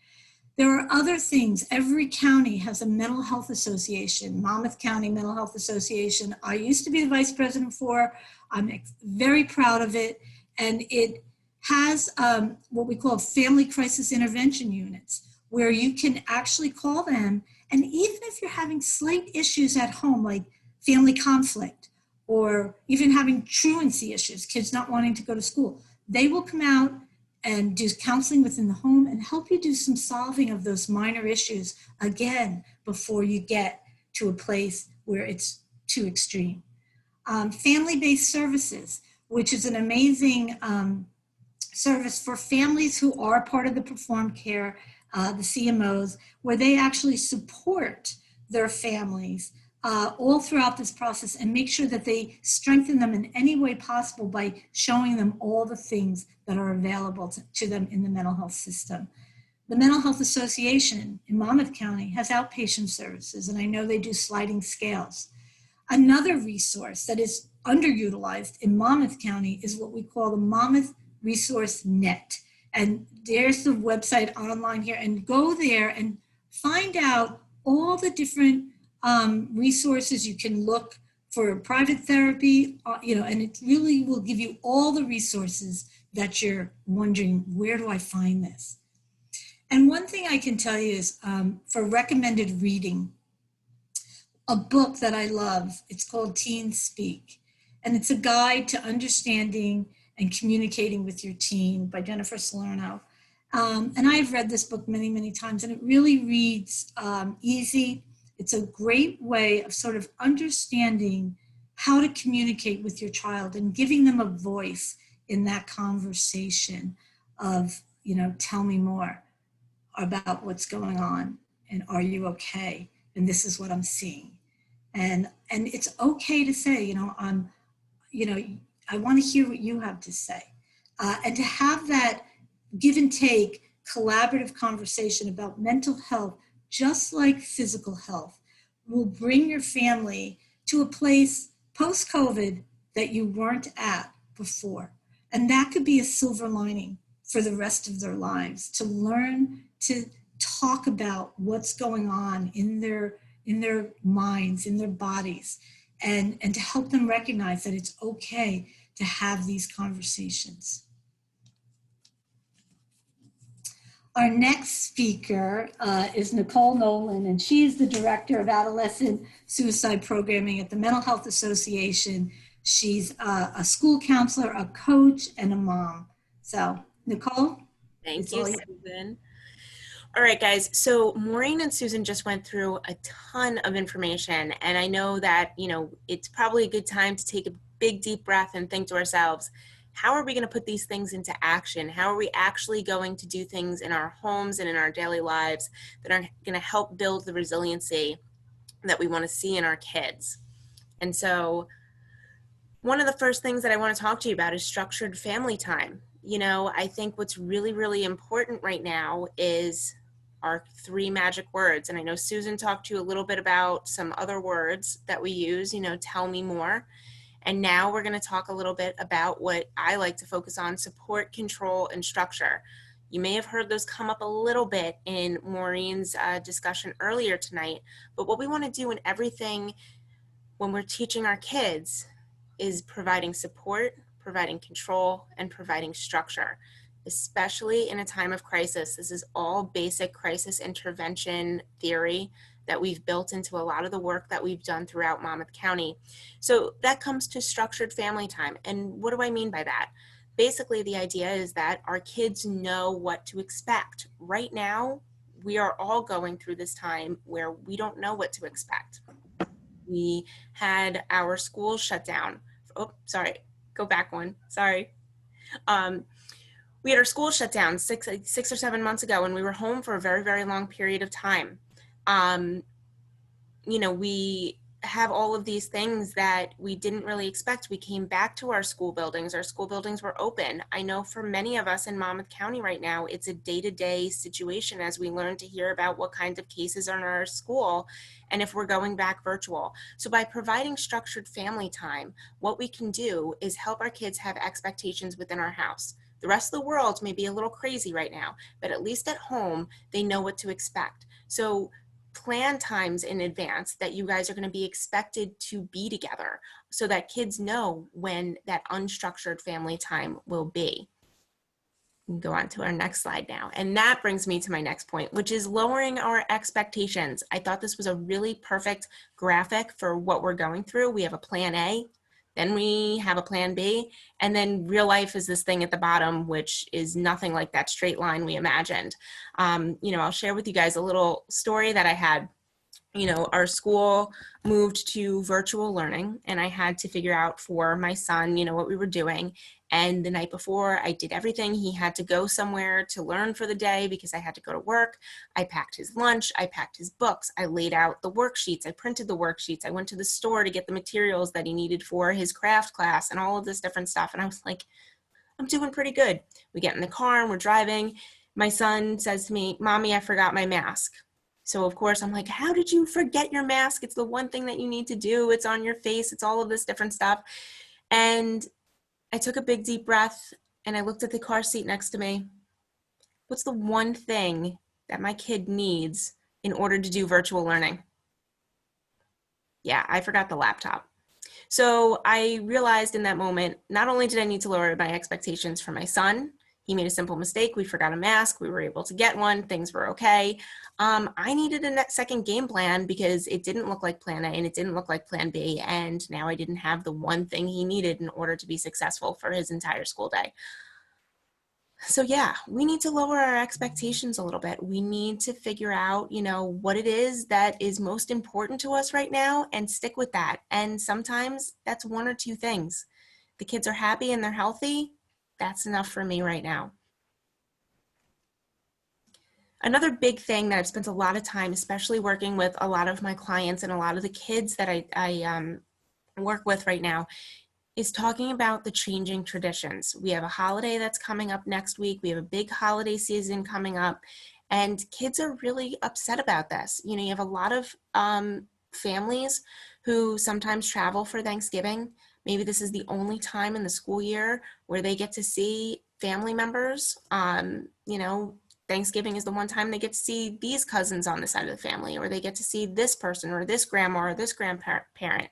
There are other things. Every county has a mental health association. Monmouth County Mental Health Association, I used to be the vice president for. I'm very proud of it. And it has what we call family crisis intervention units, where you can actually call them. And even if you're having slight issues at home, like family conflict, or even having truancy issues, kids not wanting to go to school, they will come out and do counseling within the home and help you do some solving of those minor issues, again, before you get to a place where it's too extreme. Family-based services, which is an amazing service for families who are part of the Perform Care, the CMOs, where they actually support their families all throughout this process and make sure that they strengthen them in any way possible by showing them all the things that are available to them in the mental health system. The Mental Health Association in Monmouth County has outpatient services, and I know they do sliding scales. Another resource that is underutilized in Monmouth County is what we call the Monmouth Resource Net. And there's the website online here, and go there and find out all the different resources. You can look for private therapy, and it really will give you all the resources that you're wondering, where do I find this? And one thing I can tell you is for recommended reading, a book that I love, it's called Teens Speak. And it's a guide to understanding and communicating with your teen by Jennifer Salerno. And I've read this book many, many times, and it really reads easy. It's a great way of sort of understanding how to communicate with your child and giving them a voice in that conversation of, tell me more about what's going on, and are you okay? And this is what I'm seeing. And it's okay to say, I want to hear what you have to say. And to have that give and take collaborative conversation about mental health, just like physical health, will bring your family to a place post-COVID that you weren't at before. And that could be a silver lining for the rest of their lives, to learn to talk about what's going on in their minds, in their bodies, and to help them recognize that it's okay to have these conversations. Our next speaker is Nicole Nolan, and she is the Director of Adolescent Suicide Programming at the Mental Health Association. She's a school counselor, a coach, and a mom. So, Nicole? Thank you, Susan. All right, guys. So Maureen and Susan just went through a ton of information, and I know that, it's probably a good time to take a big, deep breath and think to ourselves, how are we going to put these things into action? How are we actually going to do things in our homes and in our daily lives that are going to help build the resiliency that we want to see in our kids? And so one of the first things that I want to talk to you about is structured family time. You know, I think what's really, really important right now is our 3 magic words. And I know Susan talked to you a little bit about some other words that we use, you know, tell me more. And now we're going to talk a little bit about what I like to focus on: support, control, and structure. You may have heard those come up a little bit in Maureen's discussion earlier tonight, but what we want to do in everything when we're teaching our kids is providing support, providing control, and providing structure, especially in a time of crisis. This is all basic crisis intervention theory that we've built into a lot of the work that we've done throughout Monmouth County. So that comes to structured family time. And what do I mean by that? Basically, the idea is that our kids know what to expect. Right now, we are all going through this time where we don't know what to expect. We had our schools shut down. Oh, sorry, go back one, sorry. We had our school shut down six or 7 months ago, and we were home for a very, very long period of time. You know, we have all of these things that we didn't really expect. We came back to our school buildings. Our school buildings were open. I know for many of us in Monmouth County right now, it's a day-to-day situation as we learn to hear about what kinds of cases are in our school and if we're going back virtual. So by providing structured family time, what we can do is help our kids have expectations within our house. The rest of the world may be a little crazy right now, but at least at home, they know what to expect. So plan times in advance that you guys are going to be expected to be together so that kids know when that unstructured family time will be. We can go on to our next slide now. And that brings me to my next point, which is lowering our expectations. I thought this was a really perfect graphic for what we're going through. We have a plan A, then we have a plan B, and then real life is this thing at the bottom, which is nothing like that straight line we imagined. You know, I'll share with you guys a little story that I had. You know, our school moved to virtual learning, and I had to figure out for my son, you know, what we were doing. And the night before, I did everything. He had to go somewhere to learn for the day because I had to go to work. I packed his lunch. I packed his books. I laid out the worksheets. I printed the worksheets. I went to the store to get the materials that he needed for his craft class and all of this different stuff. And I was like, I'm doing pretty good. We get in the car and we're driving. My son says to me, "Mommy, I forgot my mask." So of course I'm like, how did you forget your mask? It's the one thing that you need to do. It's on your face. It's all of this different stuff. And I took a big deep breath and I looked at the car seat next to me. What's the one thing that my kid needs in order to do virtual learning? Yeah, I forgot the laptop. So I realized in that moment, not only did I need to lower my expectations for my son, he made a simple mistake. We forgot a mask. We were able to get one. Things were okay. I needed a second game plan because it didn't look like plan A and it didn't look like plan B. And now I didn't have the one thing he needed in order to be successful for his entire school day. So yeah, we need to lower our expectations a little bit. We need to figure out, you know, what it is that is most important to us right now and stick with that. And sometimes that's 1 or 2 things. The kids are happy and they're healthy. That's enough for me right now. Another big thing that I've spent a lot of time, especially working with a lot of my clients and a lot of the kids that I work with right now, is talking about the changing traditions. We have a holiday that's coming up next week. We have a big holiday season coming up, and kids are really upset about this. You know, you have a lot of families who sometimes travel for Thanksgiving. Maybe this is the only time in the school year where they get to see family members. You know, Thanksgiving is the one time they get to see these cousins on the side of the family, or they get to see this person or this grandma or this grandparent.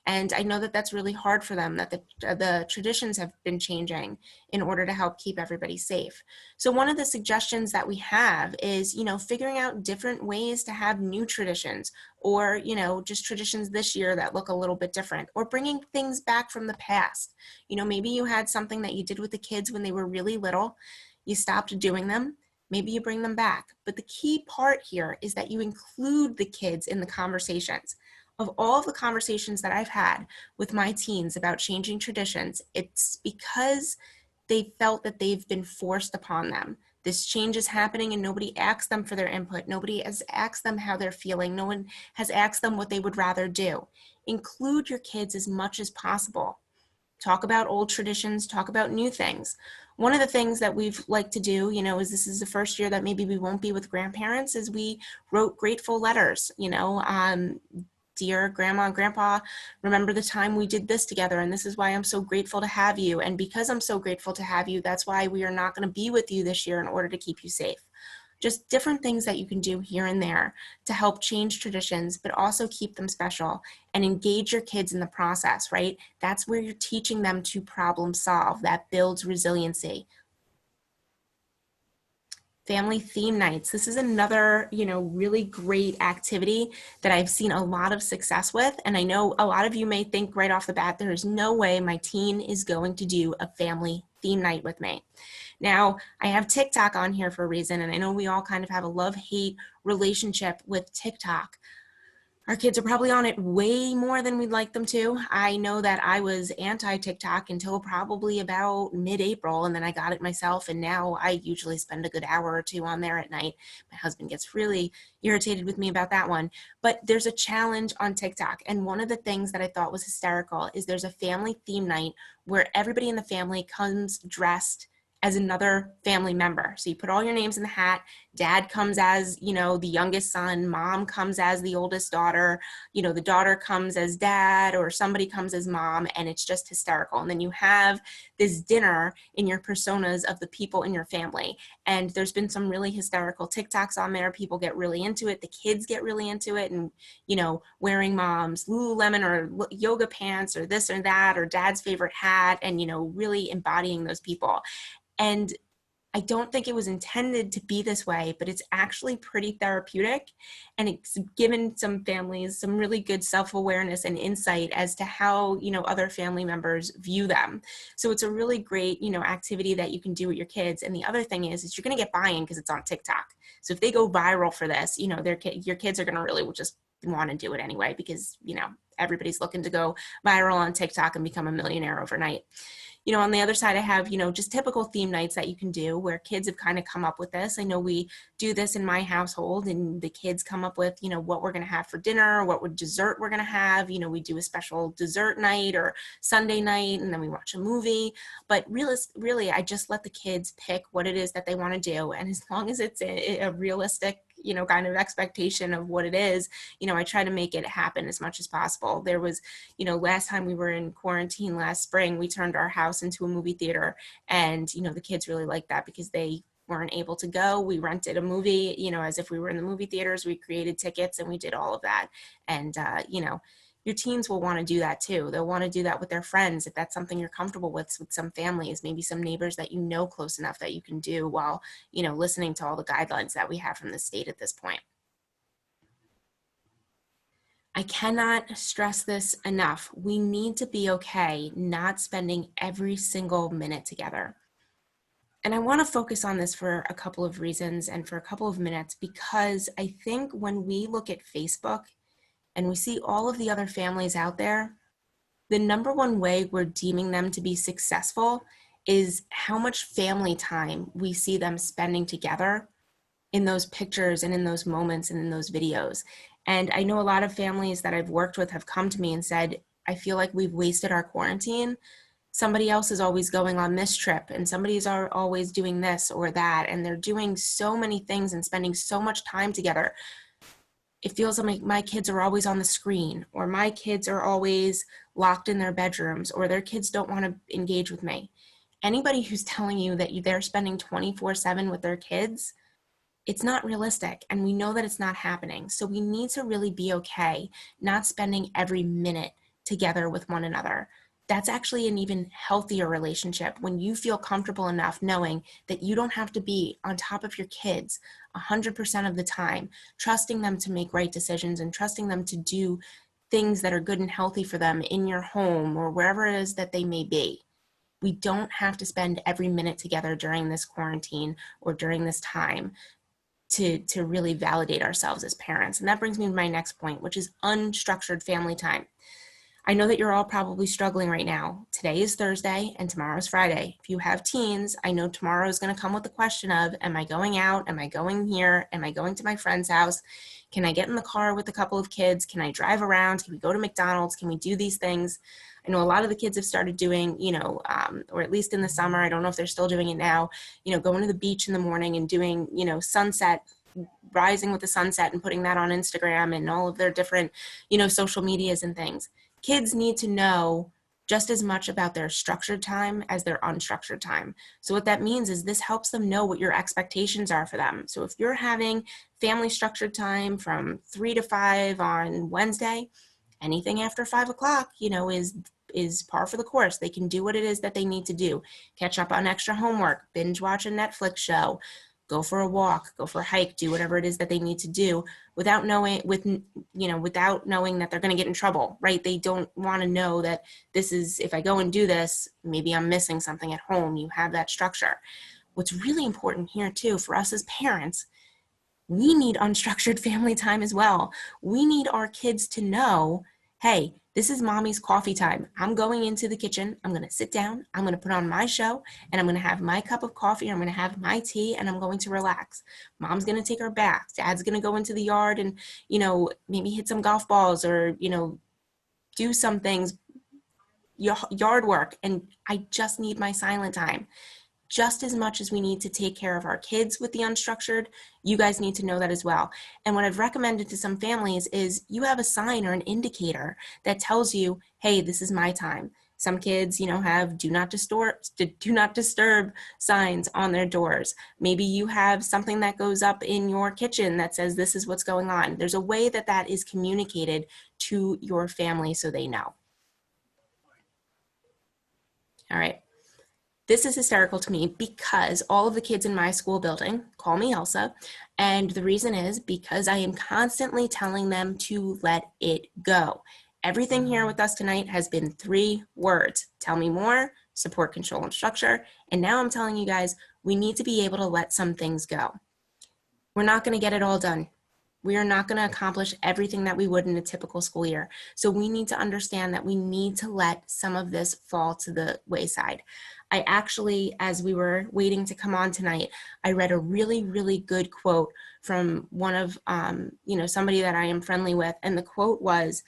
And I know that that's really hard for them, that the traditions have been changing in order to help keep everybody safe. So one of the suggestions that we have is, you know, figuring out different ways to have new traditions, or, you know, just traditions this year that look a little bit different, or bringing things back from the past. You know, maybe you had something that you did with the kids when they were really little, you stopped doing them. Maybe you bring them back. But the key part here is that you include the kids in the conversations. of all of the conversations that I've had with my teens about changing traditions, it's because they felt that they've been forced upon them. This change is happening and nobody asked them for their input. Nobody has asked them how they're feeling. No one has asked them what they would rather do. Include your kids as much as possible. Talk about old traditions, talk about new things. One of the things that we've liked to do, is this is the first year that maybe we won't be with grandparents, is we wrote grateful letters, dear grandma and grandpa, remember the time we did this together, and this is why I'm so grateful to have you. And because I'm so grateful to have you, that's why we are not going to be with you this year in order to keep you safe. Just different things that you can do here and there to help change traditions, but also keep them special and engage your kids in the process, right? That's where you're teaching them to problem solve. That builds resiliency. Family theme nights. This is another, really great activity that I've seen a lot of success with. And I know a lot of you may think right off the bat, there is no way my teen is going to do a family theme night with me. Now, I have TikTok on here for a reason, and I know we all kind of have a love-hate relationship with TikTok. Our kids are probably on it way more than we'd like them to. I know that I was anti-TikTok until probably about mid-April, and then I got it myself, and now I usually spend a good hour or two on there at night. My husband gets really irritated with me about that one. But there's a challenge on TikTok, and one of the things that I thought was hysterical is there's a family theme night where everybody in the family comes dressed as another family member. So you put all your names in the hat. Dad comes as, the youngest son. Mom comes as the oldest daughter. The daughter comes as dad, or somebody comes as mom, and it's just hysterical. And then you have this dinner in your personas of the people in your family. And there's been some really hysterical TikToks on there. People get really into it. The kids get really into it, and, wearing mom's Lululemon or yoga pants or this or that, or dad's favorite hat, and, really embodying those people. And I don't think it was intended to be this way, but it's actually pretty therapeutic, and it's given some families some really good self-awareness and insight as to how, other family members view them. So it's a really great, activity that you can do with your kids. And the other thing is you're going to get buy-in because it's on TikTok. So if they go viral for this, your kids are going to really just want to do it anyway, because, everybody's looking to go viral on TikTok and become a millionaire overnight. On the other side, I have, just typical theme nights that you can do where kids have kind of come up with this. I know we do this in my household, and the kids come up with, what we're going to have for dinner, what dessert we're going to have. We do a special dessert night or Sunday night, and then we watch a movie. But really, I just let the kids pick what it is that they want to do. And as long as it's a realistic, kind of expectation of what it is, I try to make it happen as much as possible. There was, last time we were in quarantine last spring, we turned our house into a movie theater, and, the kids really liked that because they weren't able to go. We rented a movie, as if we were in the movie theaters. We created tickets and we did all of that. And, your teens will want to do that too. They'll want to do that with their friends if that's something you're comfortable with some families, maybe some neighbors that close enough that you can do while, listening to all the guidelines that we have from the state at this point. I cannot stress this enough. We need to be okay not spending every single minute together. And I want to focus on this for a couple of reasons and for a couple of minutes, because I think when we look at Facebook and we see all of the other families out there, the number one way we're deeming them to be successful is how much family time we see them spending together in those pictures and in those moments and in those videos. And I know a lot of families that I've worked with have come to me and said, I feel like we've wasted our quarantine. Somebody else is always going on this trip, and somebody's always doing this or that, and they're doing so many things and spending so much time together. It feels like my kids are always on the screen, or my kids are always locked in their bedrooms, or their kids don't want to engage with me. Anybody who's telling you that they're spending 24/7 with their kids, it's not realistic, and we know that it's not happening. So we need to really be okay not spending every minute together with one another. That's actually an even healthier relationship when you feel comfortable enough knowing that you don't have to be on top of your kids 100% of the time, trusting them to make right decisions and trusting them to do things that are good and healthy for them in your home or wherever it is that they may be. We don't have to spend every minute together during this quarantine or during this time. to really validate ourselves as parents. And that brings me to my next point, which is unstructured family time. I know that you're all probably struggling right now. Today is Thursday and tomorrow is Friday. If you have teens, I know tomorrow is going to come with the question of, am I going out? Am I going here? Am I going to my friend's house? Can I get in the car with a couple of kids? Can I drive around? Can we go to McDonald's? Can we do these things? I know a lot of the kids have started doing, or at least in the summer, I don't know if they're still doing it now, going to the beach in the morning and doing, sunset, rising with the sunset and putting that on Instagram and all of their different, social medias and things. Kids need to know just as much about their structured time as their unstructured time. So what that means is this helps them know what your expectations are for them. So if you're having family structured time from 3 to 5 on Wednesday, anything after 5 o'clock, is par for the course. They can do what it is that they need to do. Catch up on extra homework, binge watch a Netflix show, go for a walk, go for a hike, do whatever it is that they need to do without knowing that they're going to get in trouble, right? They don't want to know that this is, if I go and do this, maybe I'm missing something at home. You have that structure. What's really important here too, for us as parents, we need unstructured family time as well. We need our kids to know, hey, this is mommy's coffee time. I'm going into the kitchen. I'm going to sit down. I'm going to put on my show and I'm going to have my cup of coffee. I'm going to have my tea and I'm going to relax. Mom's going to take her bath. Dad's going to go into the yard and, maybe hit some golf balls or, do some things, yard work. And I just need my silent time. Just as much as we need to take care of our kids with the unstructured, you guys need to know that as well. And what I've recommended to some families is you have a sign or an indicator that tells you, hey, this is my time. Some kids, have do not disturb signs on their doors. Maybe you have something that goes up in your kitchen that says this is what's going on. There's a way that is communicated to your family so they know. All right. This is hysterical to me because all of the kids in my school building call me Elsa. And the reason is because I am constantly telling them to let it go. Everything here with us tonight has been 3 words. Tell me more, support, control, and structure. And now I'm telling you guys, we need to be able to let some things go. We're not going to get it all done. We are not going to accomplish everything that we would in a typical school year. So we need to understand that we need to let some of this fall to the wayside. I actually, as we were waiting to come on tonight, I read a really, really good quote from one of, somebody that I am friendly with. And the quote was,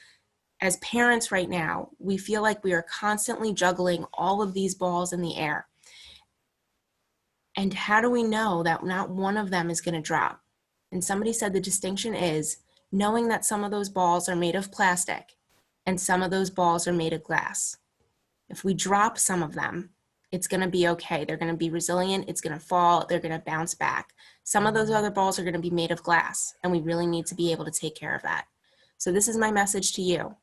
as parents right now, we feel like we are constantly juggling all of these balls in the air. And how do we know that not one of them is going to drop? And somebody said the distinction is knowing that some of those balls are made of plastic and some of those balls are made of glass. If we drop some of them, it's going to be okay. They're going to be resilient. It's going to fall. They're going to bounce back. Some of those other balls are going to be made of glass, and we really need to be able to take care of that. So this is my message to you.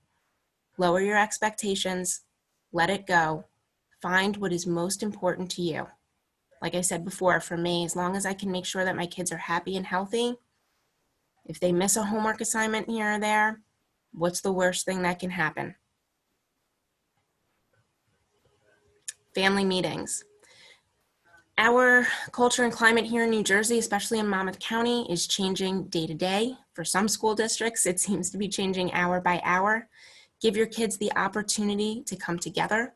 Lower your expectations. Let it go. Find what is most important to you. Like I said before, for me, as long as I can make sure that my kids are happy and healthy, if they miss a homework assignment here or there, what's the worst thing that can happen? Family meetings. Our culture and climate here in New Jersey, especially in Monmouth County, is changing day to day. For some school districts, it seems to be changing hour by hour. Give your kids the opportunity to come together,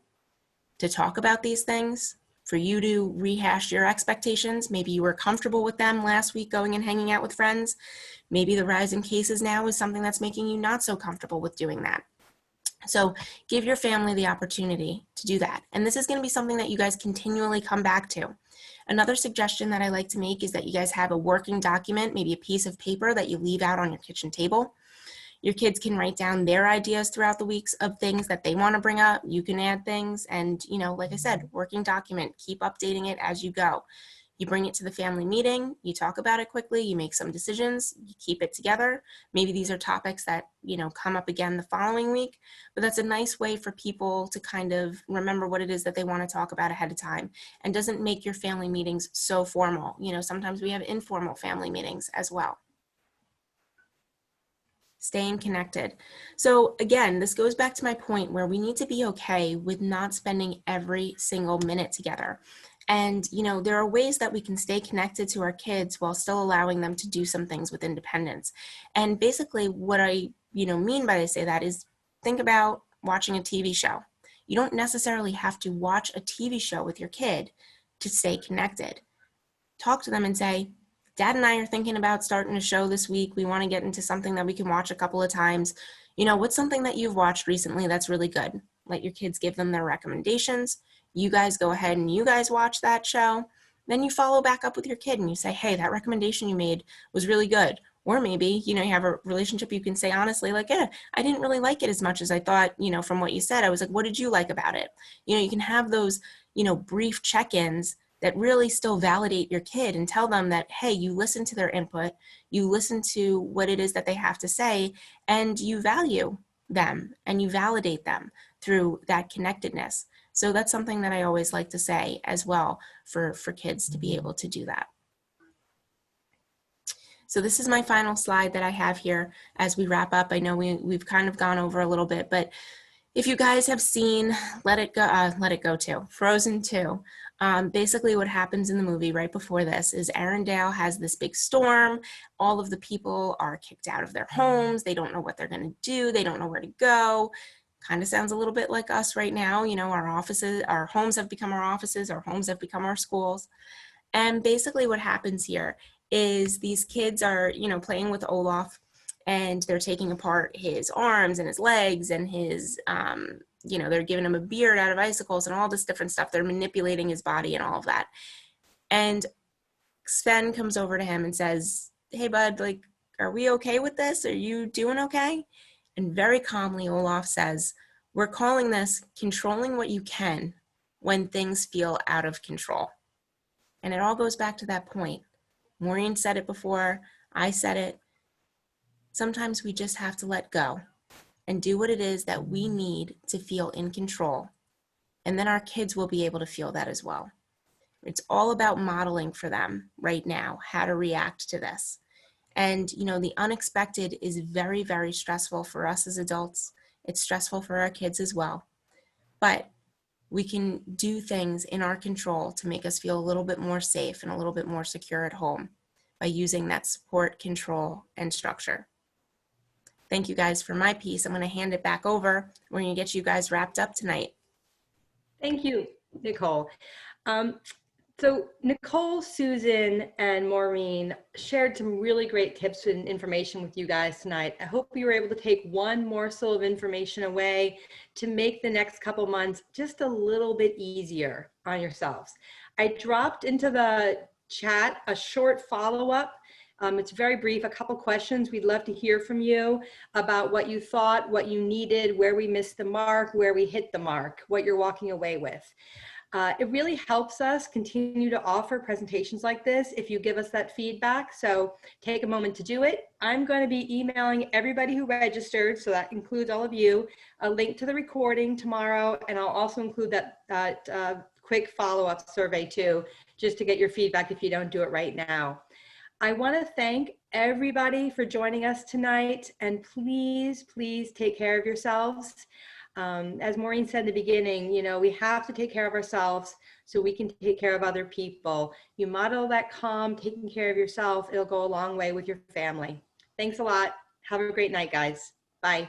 to talk about these things, for you to rehash your expectations. Maybe you were comfortable with them last week going and hanging out with friends. Maybe the rise in cases now is something that's making you not so comfortable with doing that. So give your family the opportunity to do that. And this is going to be something that you guys continually come back to. Another suggestion that I like to make is that you guys have a working document, maybe a piece of paper that you leave out on your kitchen table. Your kids can write down their ideas throughout the weeks of things that they want to bring up. You can add things and, like I said, working document, keep updating it as you go. You bring it to the family meeting, you talk about it quickly, you make some decisions, you keep it together. Maybe these are topics that, come up again the following week, but that's a nice way for people to kind of remember what it is that they want to talk about ahead of time and doesn't make your family meetings so formal. Sometimes we have informal family meetings as well. Staying connected. So again, this goes back to my point where we need to be okay with not spending every single minute together. And, there are ways that we can stay connected to our kids while still allowing them to do some things with independence. And basically what I, mean by I say that is think about watching a TV show. You don't necessarily have to watch a TV show with your kid to stay connected. Talk to them and say, Dad and I are thinking about starting a show this week. We want to get into something that we can watch a couple of times. What's something that you've watched recently that's really good? Let your kids give them their recommendations. You guys go ahead and you guys watch that show. Then you follow back up with your kid and you say, hey, that recommendation you made was really good. Or maybe, you have a relationship you can say honestly, like, yeah, I didn't really like it as much as I thought, from what you said. I was like, what did you like about it? You can have those, brief check-ins that really still validate your kid and tell them that, hey, you listen to their input, you listen to what it is that they have to say, and you value them and you validate them through that connectedness. So that's something that I always like to say as well for kids to be able to do that. So this is my final slide that I have here as we wrap up. I know we've kind of gone over a little bit, but if you guys have seen Let It Go 2, Frozen 2, basically what happens in the movie right before this is Arendelle has this big storm. All of the people are kicked out of their homes. They don't know what they're going to do. They don't know where to go. Kind of sounds a little bit like us right now. Our offices, our homes have become our offices, our homes have become our schools. And basically what happens here is these kids are, playing with Olaf, and they're taking apart his arms and his legs and his, they're giving him a beard out of icicles and all this different stuff. They're manipulating his body and all of that. And Sven comes over to him and says, hey, bud, like, are we okay with this? Are you doing okay? And very calmly, Olaf says, we're calling this controlling what you can when things feel out of control. And it all goes back to that point. Maureen said it before, I said it. Sometimes we just have to let go and do what it is that we need to feel in control. And then our kids will be able to feel that as well. It's all about modeling for them right now, how to react to this. And, the unexpected is very, very stressful for us as adults. It's stressful for our kids as well. But we can do things in our control to make us feel a little bit more safe and a little bit more secure at home by using that support, control, and structure. Thank you guys for my piece. I'm going to hand it back over. We're going to get you guys wrapped up tonight. Thank you, Nicole. So Nicole, Susan, and Maureen shared some really great tips and information with you guys tonight. I hope you were able to take one morsel of information away to make the next couple months just a little bit easier on yourselves. I dropped into the chat a short follow-up. It's very brief, a couple questions. We'd love to hear from you about what you thought, what you needed, where we missed the mark, where we hit the mark, what you're walking away with. It really helps us continue to offer presentations like this if you give us that feedback. So take a moment to do it. I'm going to be emailing everybody who registered, so that includes all of you, a link to the recording tomorrow, and I'll also include that quick follow-up survey too, just to get your feedback if you don't do it right now. I want to thank everybody for joining us tonight, and please, please take care of yourselves. As Maureen said in the beginning, we have to take care of ourselves so we can take care of other people. You model that calm, taking care of yourself, it'll go a long way with your family. Thanks a lot. Have a great night, guys. Bye.